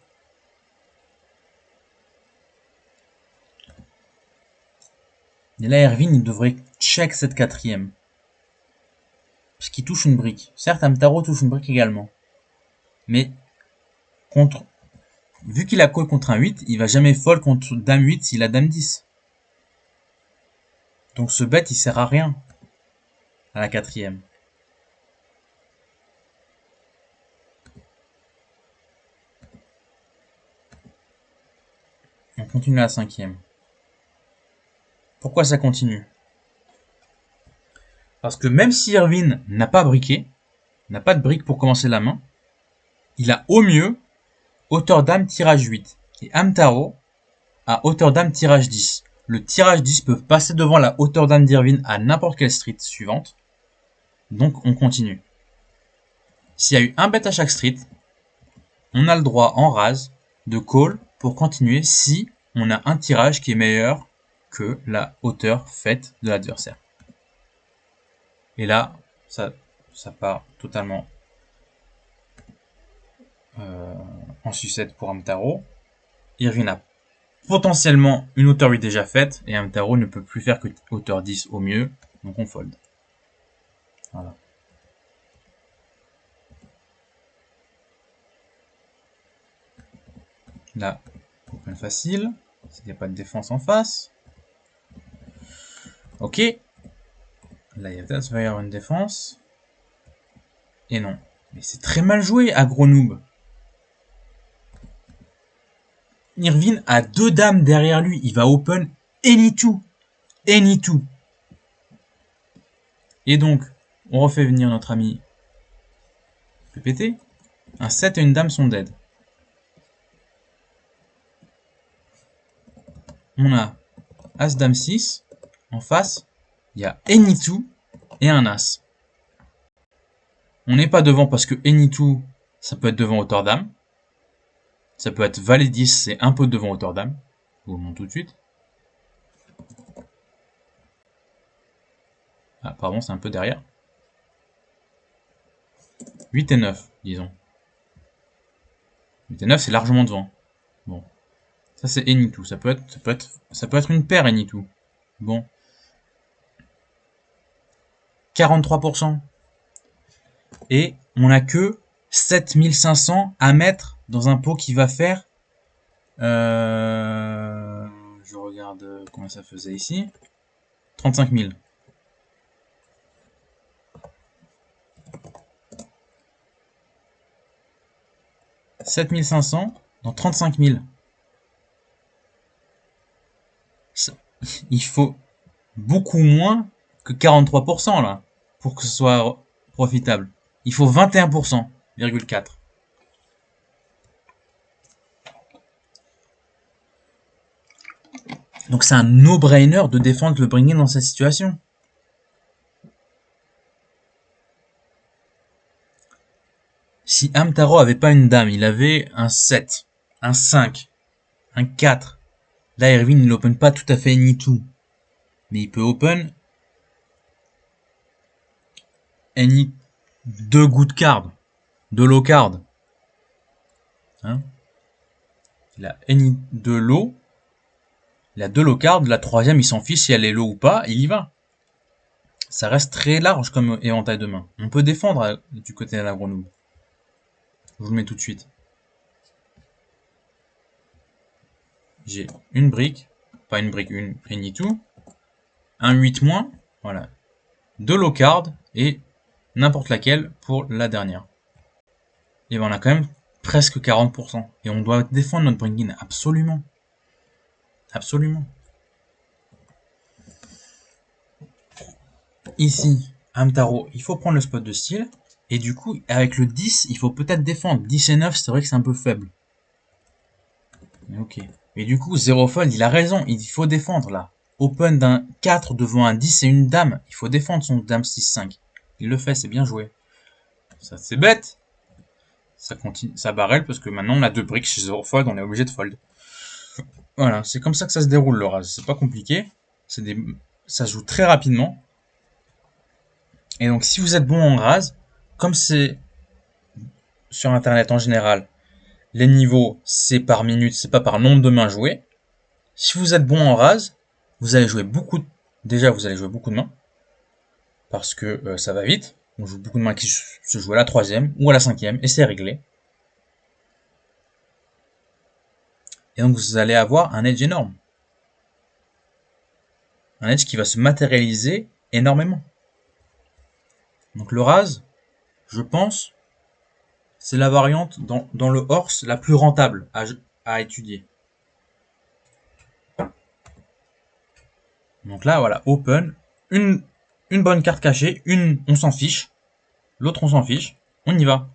Et là, Erwin, il devrait check cette 4ème. Parce qu'il touche une brique. Certes, Hamtaro touche une brique également. Mais, vu qu'il a call contre un 8, il va jamais fold contre dame 8 s'il a dame 10. Donc ce bet, il sert à rien. À la 4ème. On continue à la 5ème. Pourquoi ça continue? Parce que même si Erwin n'a pas briqué, n'a pas de brique pour commencer la main, il a au mieux hauteur dame tirage 8. Et Hamtaro a hauteur dame tirage 10. Le tirage 10 peut passer devant la hauteur dame d'Erwin à n'importe quelle street suivante. Donc on continue. S'il y a eu un bet à chaque street, on a le droit en raise de call pour continuer si on a un tirage qui est meilleur que la hauteur faite de l'adversaire. Et là, ça part totalement en sucette pour Hamtaro. Erwin a potentiellement une hauteur 8 déjà faite et Hamtaro ne peut plus faire que hauteur 10 au mieux, donc on fold. Voilà. Là, open facile, s'il n'y a pas de défense en face. Ok. Là, il va y avoir une défense. Et non. Mais c'est très mal joué, aggro noob. Erwin a 2 dames derrière lui. Il va open any two. Any two. Et donc, on refait venir notre ami PPT. Un 7 et une dame sont dead. On a As Dame 6. En face, il y a any two et un As. On n'est pas devant parce que any two, ça peut être devant hauteur dame. Ça peut être valet 10, c'est un peu devant hauteur dame. Je vous le montre tout de suite. Ah, pardon, c'est un peu derrière. 8 et 9, disons. 8 et 9, c'est largement devant. Bon. Ça, c'est any two. Ça peut être une paire any two. Bon. 43%. Et on a que 7500 à mettre dans un pot qui va faire... je regarde combien ça faisait ici. 35 000. « 7500 dans 35 000. Il faut beaucoup moins que 43% là pour que ce soit profitable. Il faut 21,4%. Donc c'est un no-brainer de défendre le bring-in dans cette situation. Si Hamtaro avait pas une dame, il avait un 7, un 5, un 4. Là, Erwin, il open pas tout à fait any two. Mais il peut open any 2 good cards, 2 low cards. Hein, il a any 2 low. Il a 2 low cards. La troisième, il s'en fiche si elle est low ou pas. Il y va. Ça reste très large comme éventail de main. On peut défendre du côté de la grenouille. Je vous le mets tout de suite. J'ai une brique, pas une brique, une any two, un 8 moins, voilà, 2 low cards et n'importe laquelle pour la dernière. Et ben on a quand même presque 40%. Et on doit défendre notre bring-in, absolument. Absolument. Ici, Hamtaro, il faut prendre le spot de style. Et du coup, avec le 10, il faut peut-être défendre. 10 et 9, c'est vrai que c'est un peu faible. Ok. Et du coup, zéro fold, il a raison. Il faut défendre, là. Open d'un 4 devant un 10 et une dame. Il faut défendre son dame 6-5. Il le fait, c'est bien joué. Ça, c'est bête. Ça continue, ça barrel parce que maintenant on a deux briques chez zéro fold, on est obligé de fold. Voilà, c'est comme ça que ça se déroule le raise. C'est pas compliqué. Ça se joue très rapidement. Et donc si vous êtes bon en raise, comme c'est sur internet en général, les niveaux c'est par minute, c'est pas par nombre de mains jouées. Si vous êtes bon en raise, vous allez jouer déjà vous allez jouer beaucoup de mains. Parce que ça va vite. On joue beaucoup de mains qui se jouent à la 3e ou à la 5e et c'est réglé. Et donc vous allez avoir un edge énorme. Un edge qui va se matérialiser énormément. Donc le raise, je pense, c'est la variante dans le horse la plus rentable à étudier. Donc là, voilà, open, une bonne carte cachée, on s'en fiche, l'autre on s'en fiche, on y va.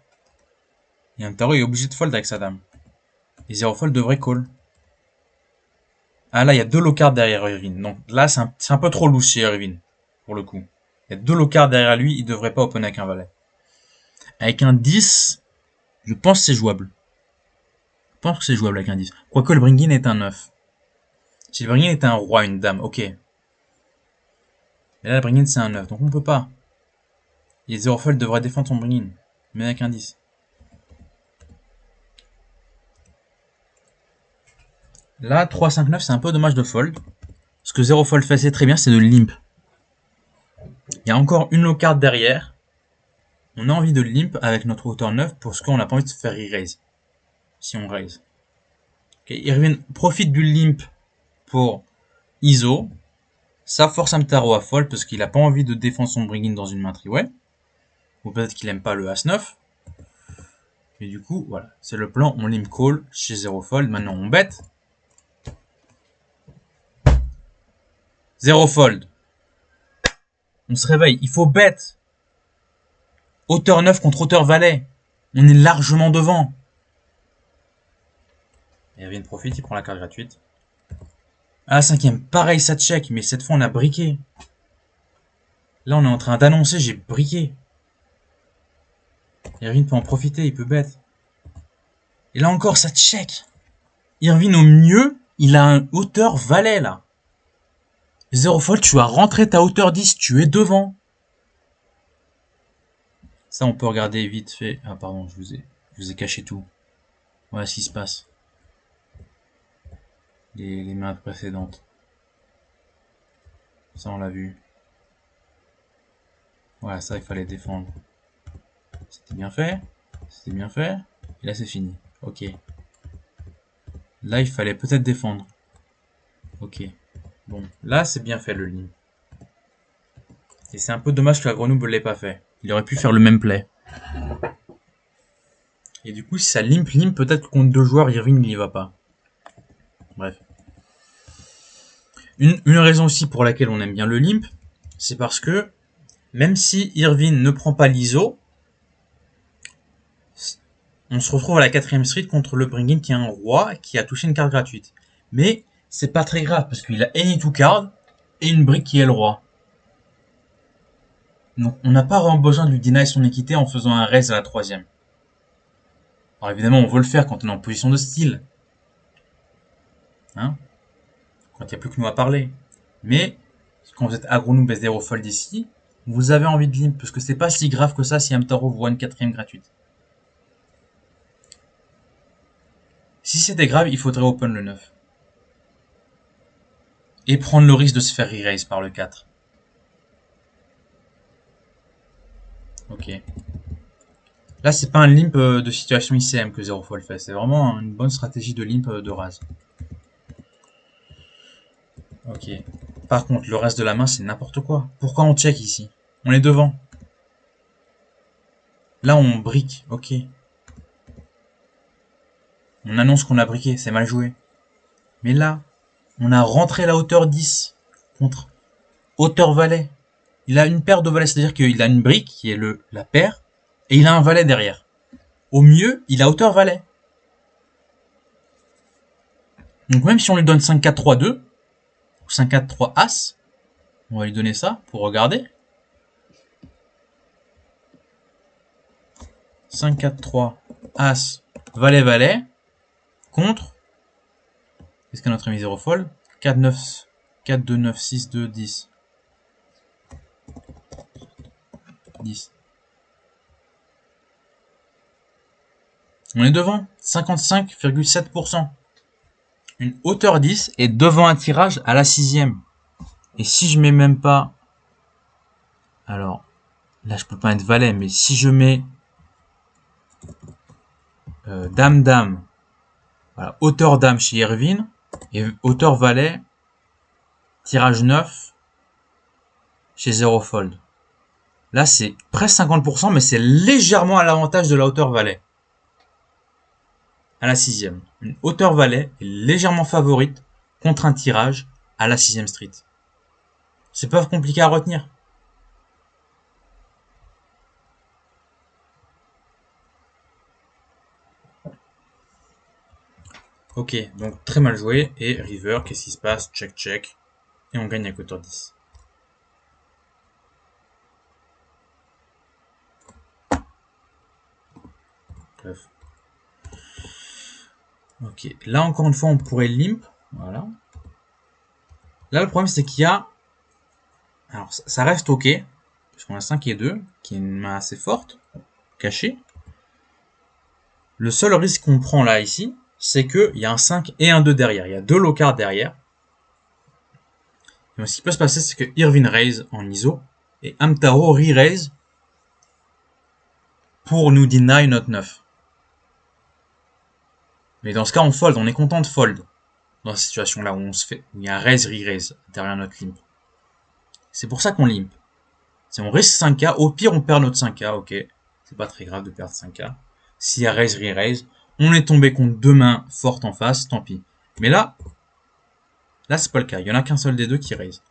Et un tarot est obligé de fold avec sa dame. Et zéro fold devrait call. Ah là, il y a deux low cards derrière Irvine. Donc là, c'est un peu trop loose chez Irvine, pour le coup. Il y a deux low cards derrière lui, il devrait pas open avec un valet. Avec un 10, je pense que c'est jouable. Je pense que c'est jouable avec un 10. Quoique le bring-in est un 9. Si le bring-in est un roi, une dame, ok. Mais là, le bring-in c'est un 9, donc on peut pas. Et zéro fold devrait défendre son bring-in, mais avec un 10. Là, 3, 5, 9, c'est un peu dommage de fold. Ce que zéro fold fait, c'est très bien, c'est de limp. Il y a encore une low card derrière. On a envie de limp avec notre hauteur 9 parce qu'on n'a pas envie de se faire re-raise. Si on raise. Okay, Irvine profite du limp pour ISO. Ça force Amtaro à fold parce qu'il n'a pas envie de défendre son bring-in dans une main triway. Ou peut-être qu'il aime pas le As-9. Et du coup, voilà. C'est le plan, on limp call chez zéro fold. Maintenant, on bet. Zéro fold. On se réveille. Il faut bet. Hauteur 9 contre hauteur valet. On est largement devant. Irvine profite, il prend la carte gratuite. À la 5e, pareil, ça check, mais cette fois on a briqué. Là on est en train d'annoncer, j'ai briqué. Irvine peut en profiter, il peut bet. Et là encore, ça check. Irvine au mieux, il a un hauteur valet là. Zéro fold, tu as rentré ta hauteur 10, tu es devant. Ça on peut regarder vite fait. Ah pardon, je vous ai caché tout. Voilà ce qui se passe. Les mains précédentes. Ça on l'a vu. Voilà, ça il fallait défendre. C'était bien fait. C'était bien fait. Et là c'est fini. Ok. Là il fallait peut-être défendre. Ok. Bon, là c'est bien fait le limp. Et c'est un peu dommage que la grenouille ne l'ait pas fait. Il aurait pu faire le même play. Et du coup si ça limp, peut-être que contre deux joueurs, Irvine n'y va pas. Bref. Une raison aussi pour laquelle on aime bien le limp, c'est parce que même si Irvine ne prend pas l'ISO, on se retrouve à la 4ème street contre le bring-in qui est un roi qui a touché une carte gratuite. Mais c'est pas très grave parce qu'il a any two card et une brique qui est le roi. Donc on n'a pas vraiment besoin de lui deny son équité en faisant un raise à la 3ème. Alors évidemment on veut le faire quand on est en position de style. Hein, quand il n'y a plus que nous à parler. Mais quand vous êtes aggro noob S0 fold ici, vous avez envie de limp parce que c'est pas si grave que ça si Amtaro voit une 4ème gratuite. Si c'était grave, il faudrait open le 9. Et prendre le risque de se faire re-raise par le 4. Ok. Là, c'est pas un limp de situation ICM que zéro fold fait. C'est vraiment une bonne stratégie de limp de raise. Ok. Par contre, le reste de la main, c'est n'importe quoi. Pourquoi on check ici? On est devant. Là, on brique. Ok. On annonce qu'on a briqué. C'est mal joué. Mais là, on a rentré la hauteur 10 contre hauteur valet. Il a une paire de valets, c'est-à-dire qu'il a une brique qui est la paire, et il a un valet derrière. Au mieux, il a hauteur valet. Donc même si on lui donne 5-4-3-2, ou 5-4-3 As, on va lui donner ça pour regarder. 5-4-3 As, Valet, Valet, contre, qu'est-ce qu'a notre ami 0 fold 4-9, 4-2-9, 6-2, 10. 10. On est devant, 55,7%. Une hauteur 10 est devant un tirage à la 6ème. Et si je mets même pas... Alors, là je peux pas mettre valet, mais si je mets dame-dame, voilà, hauteur dame chez Irvine, et hauteur valet, tirage 9 chez Zero Fold. Là c'est presque 50%, mais c'est légèrement à l'avantage de la hauteur valet. À la 6ème. Une hauteur valet est légèrement favorite contre un tirage à la 6ème street. C'est pas compliqué à retenir. Ok, donc très mal joué. Et river, qu'est-ce qui se passe? Check, check. Et on gagne avec hauteur 10. Bref. Ok, là encore une fois on pourrait limp. Voilà. Là le problème c'est qu'il y a... Alors ça reste ok. Parce qu'on a 5 et 2, qui est une main assez forte. Cachée. Le seul risque qu'on prend là ici, c'est qu'il y a un 5 et un 2 derrière. Il y a deux low cards derrière. Donc, ce qui peut se passer, c'est que Irvine raise en ISO et Amtaro re-raise pour nous deny notre 9. Mais dans ce cas, on fold. On est content de fold dans cette situation-là où où il y a un raise re-raise derrière notre limp. C'est pour ça qu'on limp. Si on risque 5K, au pire on perd notre 5K, ok. C'est pas très grave de perdre 5K. S'il y a raise re-raise, on est tombé contre deux mains fortes en face, tant pis. Mais là c'est pas le cas. Il y en a qu'un seul des deux qui raise.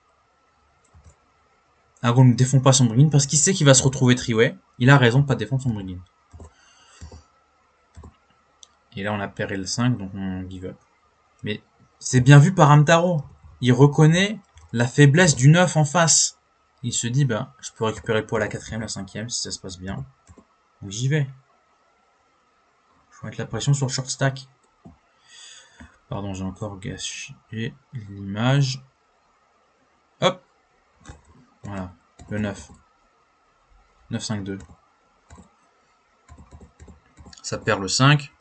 Agro ne défend pas son bring-in parce qu'il sait qu'il va se retrouver triway. Il a raison de pas défendre son bring-in. Et là on a perdu le 5, donc on give up. Mais c'est bien vu par Amtaro. Il reconnaît la faiblesse du 9 en face. Il se dit, bah, je peux récupérer le poids à la 4ème, la 5ème, si ça se passe bien. Donc j'y vais. Je vais mettre la pression sur le short stack. Pardon, j'ai encore gâché l'image. Hop. Voilà, le 9. 9-5-2. Ça perd le 5.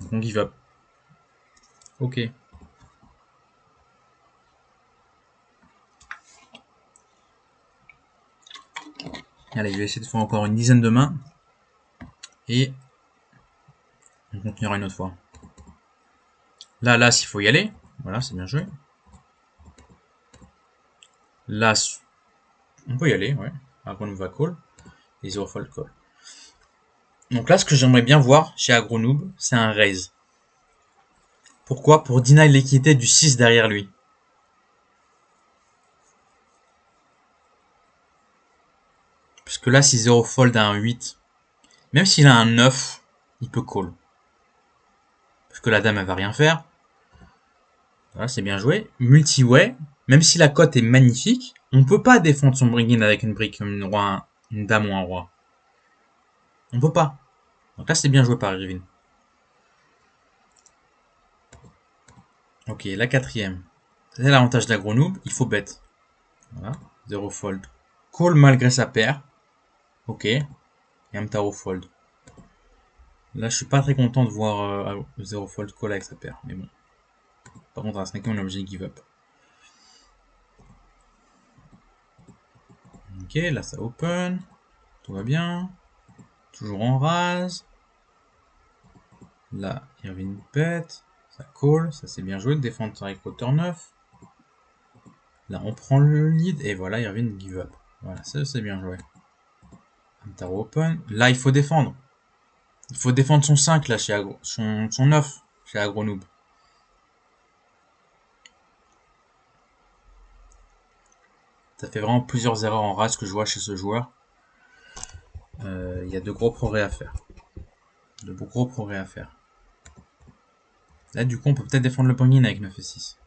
Donc on give up. Ok. Allez, je vais essayer de faire encore une dizaine de mains. Et on continuera une autre fois. Là, s'il faut y aller. Voilà, c'est bien joué. Là, on peut y aller, ouais. Agronoob va call. Et zero fold call. Donc là, ce que j'aimerais bien voir chez Agronoob, c'est un raise. Pourquoi? Pour deny l'équité du 6 derrière lui. Puisque là, si 0 fold a un 8, même s'il a un 9, il peut call. Parce que la dame, elle va rien faire. Voilà, c'est bien joué. Multi-way, même si la cote est magnifique, on peut pas défendre son bring-in avec une brique comme une dame ou un roi. On peut pas. Donc là, c'est bien joué par Irvine. Ok, la 4ème. C'est l'avantage d'Agronoob, il faut bet. Voilà, 0 fold. Call malgré sa paire. Ok. Et Amtaro fold. Là, je suis pas très content de voir 0 fold call avec sa paire. Mais bon. Par contre, à 5 on est obligé de give up. Ok, là ça open. Tout va bien. Toujours en rase. Là, Irvine pète. Ça call. Ça c'est bien joué de défendre avec hauteur 9. Là, on prend le lead. Et voilà, Irvine give up. Voilà, ça c'est bien joué. Amtaro open. Là, il faut défendre. Il faut défendre son 5 là chez son 9 chez Agronoob. Ça fait vraiment plusieurs erreurs en race que je vois chez ce joueur. Il y a de gros progrès à faire. Là, du coup, on peut peut-être défendre le bring-in avec 9 et 6.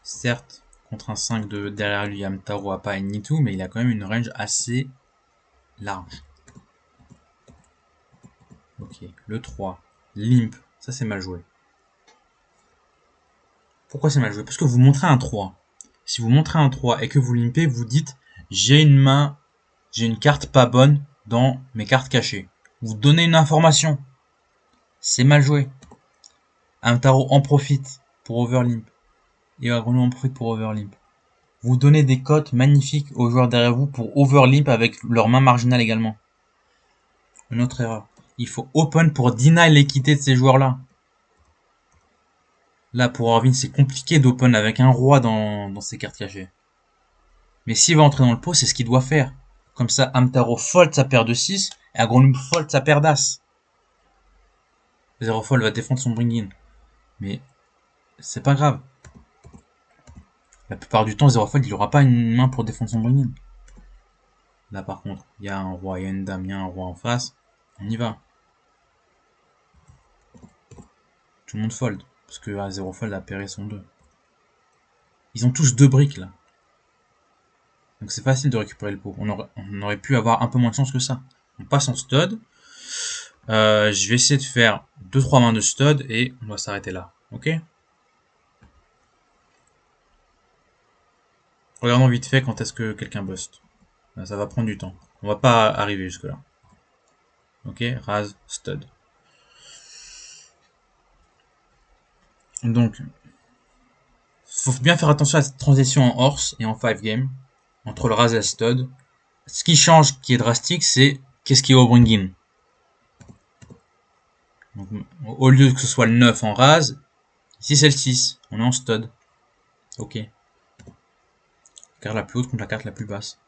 Certes, contre un 5 de derrière lui, Amtaro a pas ni tout, mais il a quand même une range assez large. Ok, le 3. Limp, ça c'est mal joué. Pourquoi c'est mal joué? Parce que vous montrez un 3. Si vous montrez un 3 et que vous limpez, vous dites j'ai une main, j'ai une carte pas bonne dans mes cartes cachées. Vous donnez une information. C'est mal joué. Amtaro en profite pour overlimp. Et Agrono en profite pour overlimp. Vous donnez des cotes magnifiques aux joueurs derrière vous pour overlimp avec leur main marginale également. Une autre erreur. Il faut open pour deny l'équité de ces joueurs-là. Là, pour Orvin, c'est compliqué d'open avec un roi dans ses cartes cachées. Mais s'il va entrer dans le pot, c'est ce qu'il doit faire. Comme ça, Amtaro fold sa paire de 6 et Agronoom fold sa paire d'as. Zero fold va défendre son bring-in. Mais c'est pas grave. La plupart du temps, Zero fold, il aura pas une main pour défendre son bring-in. Là, par contre, il y a un roi, il y a une dame, il y a un roi en face. On y va. Tout le monde fold. Parce que à Zero fold, la paire sont 2. Ils ont tous 2 briques là. Donc c'est facile de récupérer le pot. On aurait pu avoir un peu moins de chance que ça. On passe en stud. Je vais essayer de faire 2-3 mains de stud et on va s'arrêter là. Ok? Regardons vite fait quand est-ce que quelqu'un bust. Ça va prendre du temps. On va pas arriver jusque là. Ok? Ras, stud. Donc, faut bien faire attention à cette transition en horse et en 5 game entre le ras et le stud. Ce qui change, qui est drastique, c'est qu'est-ce qui est au bring-in. Donc, au lieu que ce soit le 9 en ras, ici c'est le 6. On est en stud. Ok. Carte la plus haute contre la carte la plus basse.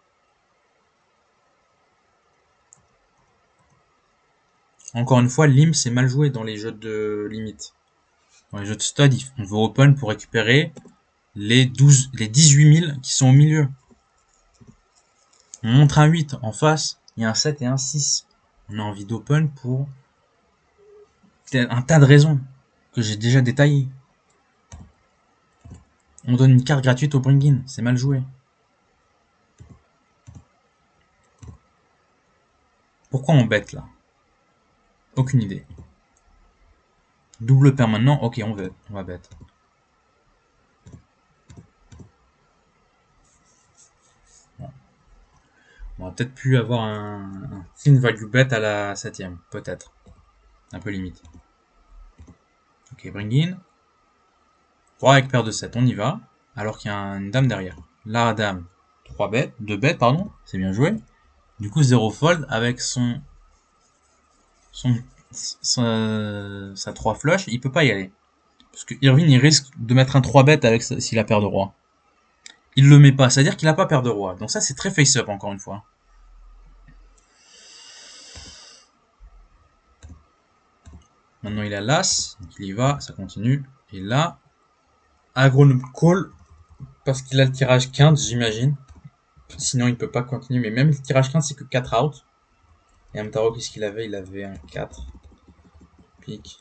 Encore une fois, limp c'est mal joué dans les jeux de limite. Dans les jeux de stud, on veut open pour récupérer les 18 000 qui sont au milieu. On montre un 8 en face, il y a un 7 et un 6. On a envie d'open pour un tas de raisons que j'ai déjà détaillées. On donne une carte gratuite au bring-in, c'est mal joué. Pourquoi on bête là? Aucune idée. Double paire maintenant, ok on va bête. Bon. On va peut-être plus avoir un thin value bet à la 7ème, peut-être. Un peu limite. Ok, bring-in. Roi avec paire de 7, on y va. Alors qu'il y a une dame derrière. La dame, 3 bêtes, 2 bêtes, pardon, c'est bien joué. Du coup, 0 fold avec sa 3 flush, il peut pas y aller. Parce que Irvine, il risque de mettre un 3 bêtes avec s'il a paire de roi. Il le met pas, c'est-à-dire qu'il a pas paire de roi. Donc ça, c'est très face-up, encore une fois. Maintenant, il a l'as, donc il y va, ça continue. Et là, agronome call, parce qu'il a le tirage quinte, j'imagine. Sinon, il peut pas continuer. Mais même le tirage quinte, c'est que 4 out. Et Amtaro, qu'est-ce qu'il avait? Il avait un 4. Pique.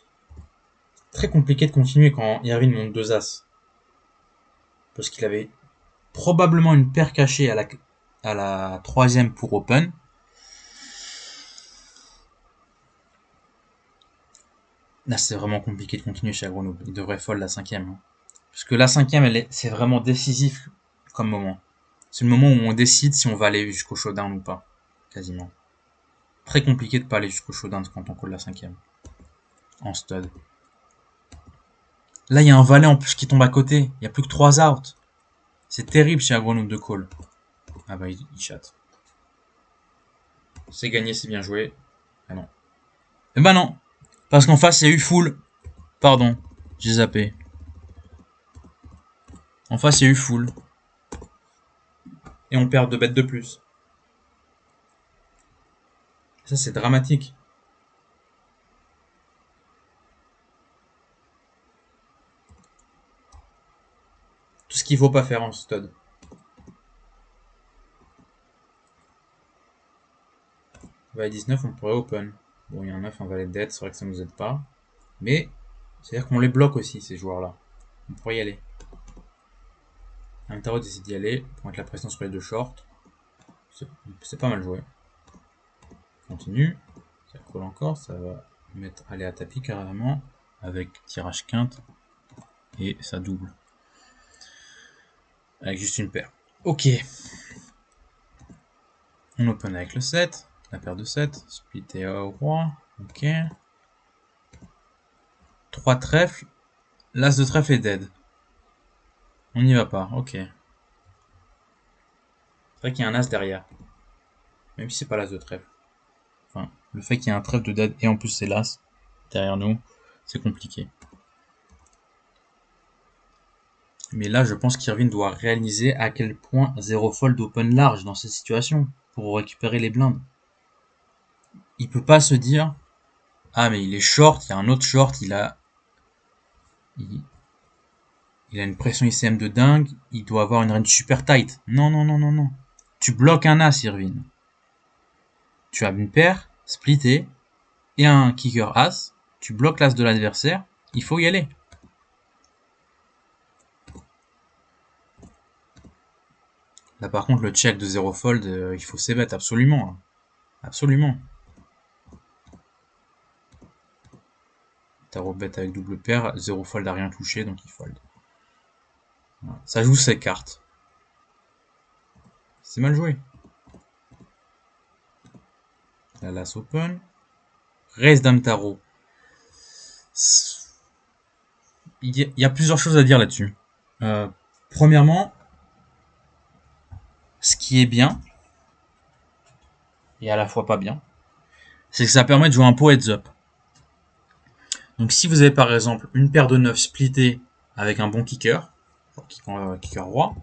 Très compliqué de continuer quand Irvine monte 2 as. Parce qu'il avait probablement une paire cachée à la 3ème pour open. Là, c'est vraiment compliqué de continuer chez Agrono. Il devrait fold la 5ème. Hein. Parce que la 5ème, c'est vraiment décisif comme moment. C'est le moment où on décide si on va aller jusqu'au showdown ou pas. Quasiment. Très compliqué de pas aller jusqu'au showdown quand on call la 5ème. En stud. Là, il y a un valet en plus qui tombe à côté. Il n'y a plus que 3 outs. C'est terrible chez Agronome de call. Ah bah, il chatte. C'est gagné, c'est bien joué. Ah non. Eh bah non. Parce qu'en face, il y a eu full. Pardon. J'ai zappé. En face, il y a eu full. Et on perd 2 bêtes de plus. Ça, c'est dramatique. Tout ce qu'il faut pas faire en stud. Valet 19, on pourrait open. Bon, il y a un 9, un valet de dette, c'est vrai que ça nous aide pas. Mais, c'est-à-dire qu'on les bloque aussi, ces joueurs-là. On pourrait y aller. Hamtaro décide d'y aller pour mettre la pression sur les deux shorts. C'est pas mal joué. Continue. Ça colle encore. Ça va mettre aller à tapis carrément. Avec tirage quinte. Et ça double. Avec juste une paire. Ok. On open avec le 7. La paire de 7. Splitté au roi. Ok. 3 trèfles. L'as de trèfle est dead. On n'y va pas. Ok. C'est vrai qu'il y a un as derrière. Même si c'est pas l'as de trèfle. Enfin, le fait qu'il y ait un trèfle de dead et en plus c'est l'as derrière nous, c'est compliqué. Mais là, je pense qu'Irvine doit réaliser à quel point 0 fold open large dans cette situation pour récupérer les blindes. Il peut pas se dire ah mais il est short, il y a un autre short, il a une pression ICM de dingue, il doit avoir une range super tight. Non, non, non, non, non. Tu bloques un as, Irvine. Tu as une paire splittée et un kicker as. Tu bloques l'as de l'adversaire. Il faut y aller. Là, par contre, le check de 0 fold, il faut c'est bête, absolument. Hein. Absolument. Tarot bête avec double paire, 0 fold à rien touché, donc il fold. Voilà. Ça joue ses cartes. C'est mal joué. La las open. Raise dame tarot. Il y a plusieurs choses à dire là-dessus. Premièrement, ce qui est bien, et à la fois pas bien, c'est que ça permet de jouer un pot heads up. Donc si vous avez par exemple une paire de 9 splittée avec un bon kicker, kicker roi,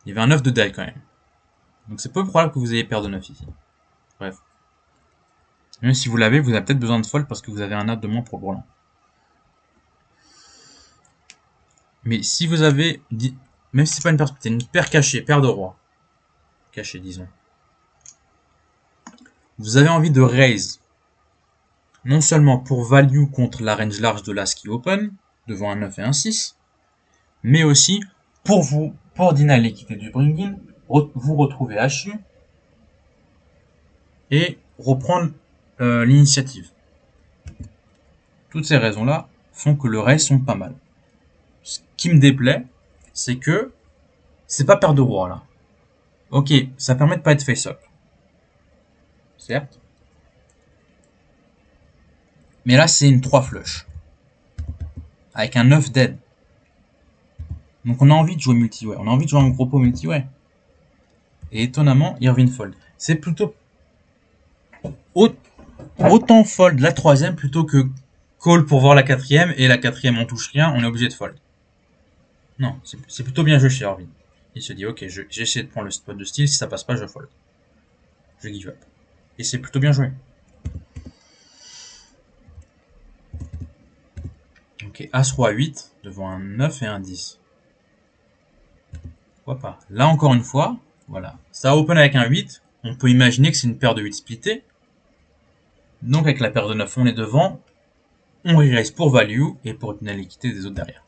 il y avait un 9 de die quand même. Donc c'est peu probable que vous ayez paire de 9 ici. Bref. Même si vous l'avez, vous avez peut-être besoin de fold parce que vous avez un as de moins pour le brelan. Mais si vous avez, même si c'est pas une paire splittée, une paire cachée, paire de roi, cachée disons, vous avez envie de raise, non seulement pour value contre la range large de l'as qui open, devant un 9 et un 6, mais aussi pour vous, pour dîner l'équité du bring-in, vous retrouver HU et reprendre l'initiative. Toutes ces raisons-là font que le raise sont pas mal. Ce qui me déplaît, c'est que c'est pas paire de roi là. Ok, ça permet de pas être face-up. Certes. Mais là, c'est une 3 flush. Avec un 9 dead. Donc on a envie de jouer multi-way. On a envie de jouer un gros pot multi-way. Et étonnamment, Irvine fold. C'est plutôt autant fold la troisième plutôt que call pour voir la quatrième. Et la quatrième, on touche rien, on est obligé de fold. Non, c'est plutôt bien joué chez Irvine. Il se dit, ok, j'ai essayé de prendre le spot de style. Si ça passe pas, je fold. Je give up. Et c'est plutôt bien joué. Ok, As-Roi 8 devant un 9 et un 10. Pourquoi pas. Là, encore une fois, voilà. Ça open avec un 8. On peut imaginer que c'est une paire de 8 splittée. Donc, avec la paire de 9, on est devant. On re-raise pour value et pour obtenir l'équité des autres derrière.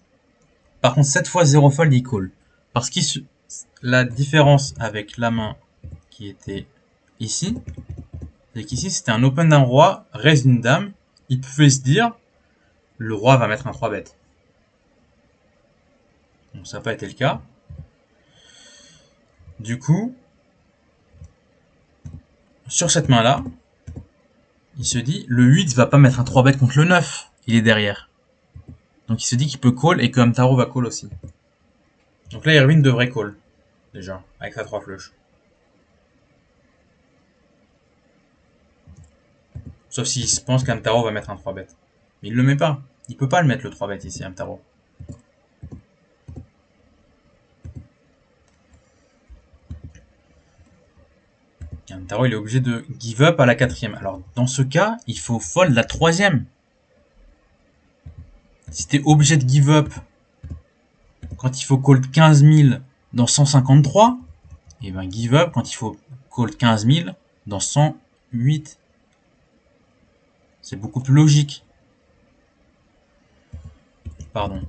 Par contre, cette fois, 0 fold, il call. Parce que la différence avec la main qui était ici, c'est qu'ici, c'était un open d'un roi, raise d'une dame. Il pouvait se dire, le roi va mettre un 3 bet. Donc, ça n'a pas été le cas. Du coup, sur cette main-là, il se dit, le 8 va pas mettre un 3 bet contre le 9. Il est derrière. Donc il se dit qu'il peut call et que Hamtaro va call aussi. Donc là, Irvine devrait call. Déjà, avec sa 3 flush. Sauf s'il pense qu'Hamtaro va mettre un 3 bet. Mais il le met pas. Il peut pas le mettre le 3 bet ici, Hamtaro. Hamtaro, il est obligé de give up à la quatrième. Alors, dans ce cas, il faut fold la troisième. Si t'es obligé de give up quand il faut call 15 000 dans 153, et ben give up quand il faut call 15 000 dans 108. C'est beaucoup plus logique. Pardon.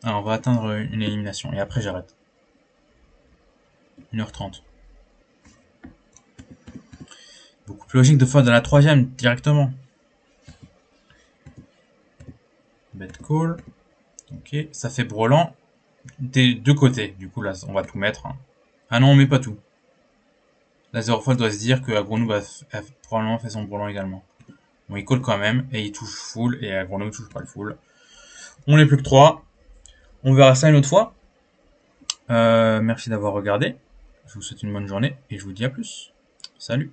Ah, on va atteindre une élimination. Et après, j'arrête. 1h30. Beaucoup plus logique de faire de la troisième directement. Bet call. Ok, ça fait brelan des deux côtés. Du coup, là, on va tout mettre. Hein. Ah non, on met pas tout. La zéro fold doit se dire que Agronoob a probablement fait son brelan également. Bon, il call quand même, et il touche full, et Agronoob touche pas le full. On n'est plus que 3. On verra ça une autre fois. Merci d'avoir regardé. Je vous souhaite une bonne journée, et je vous dis à plus. Salut.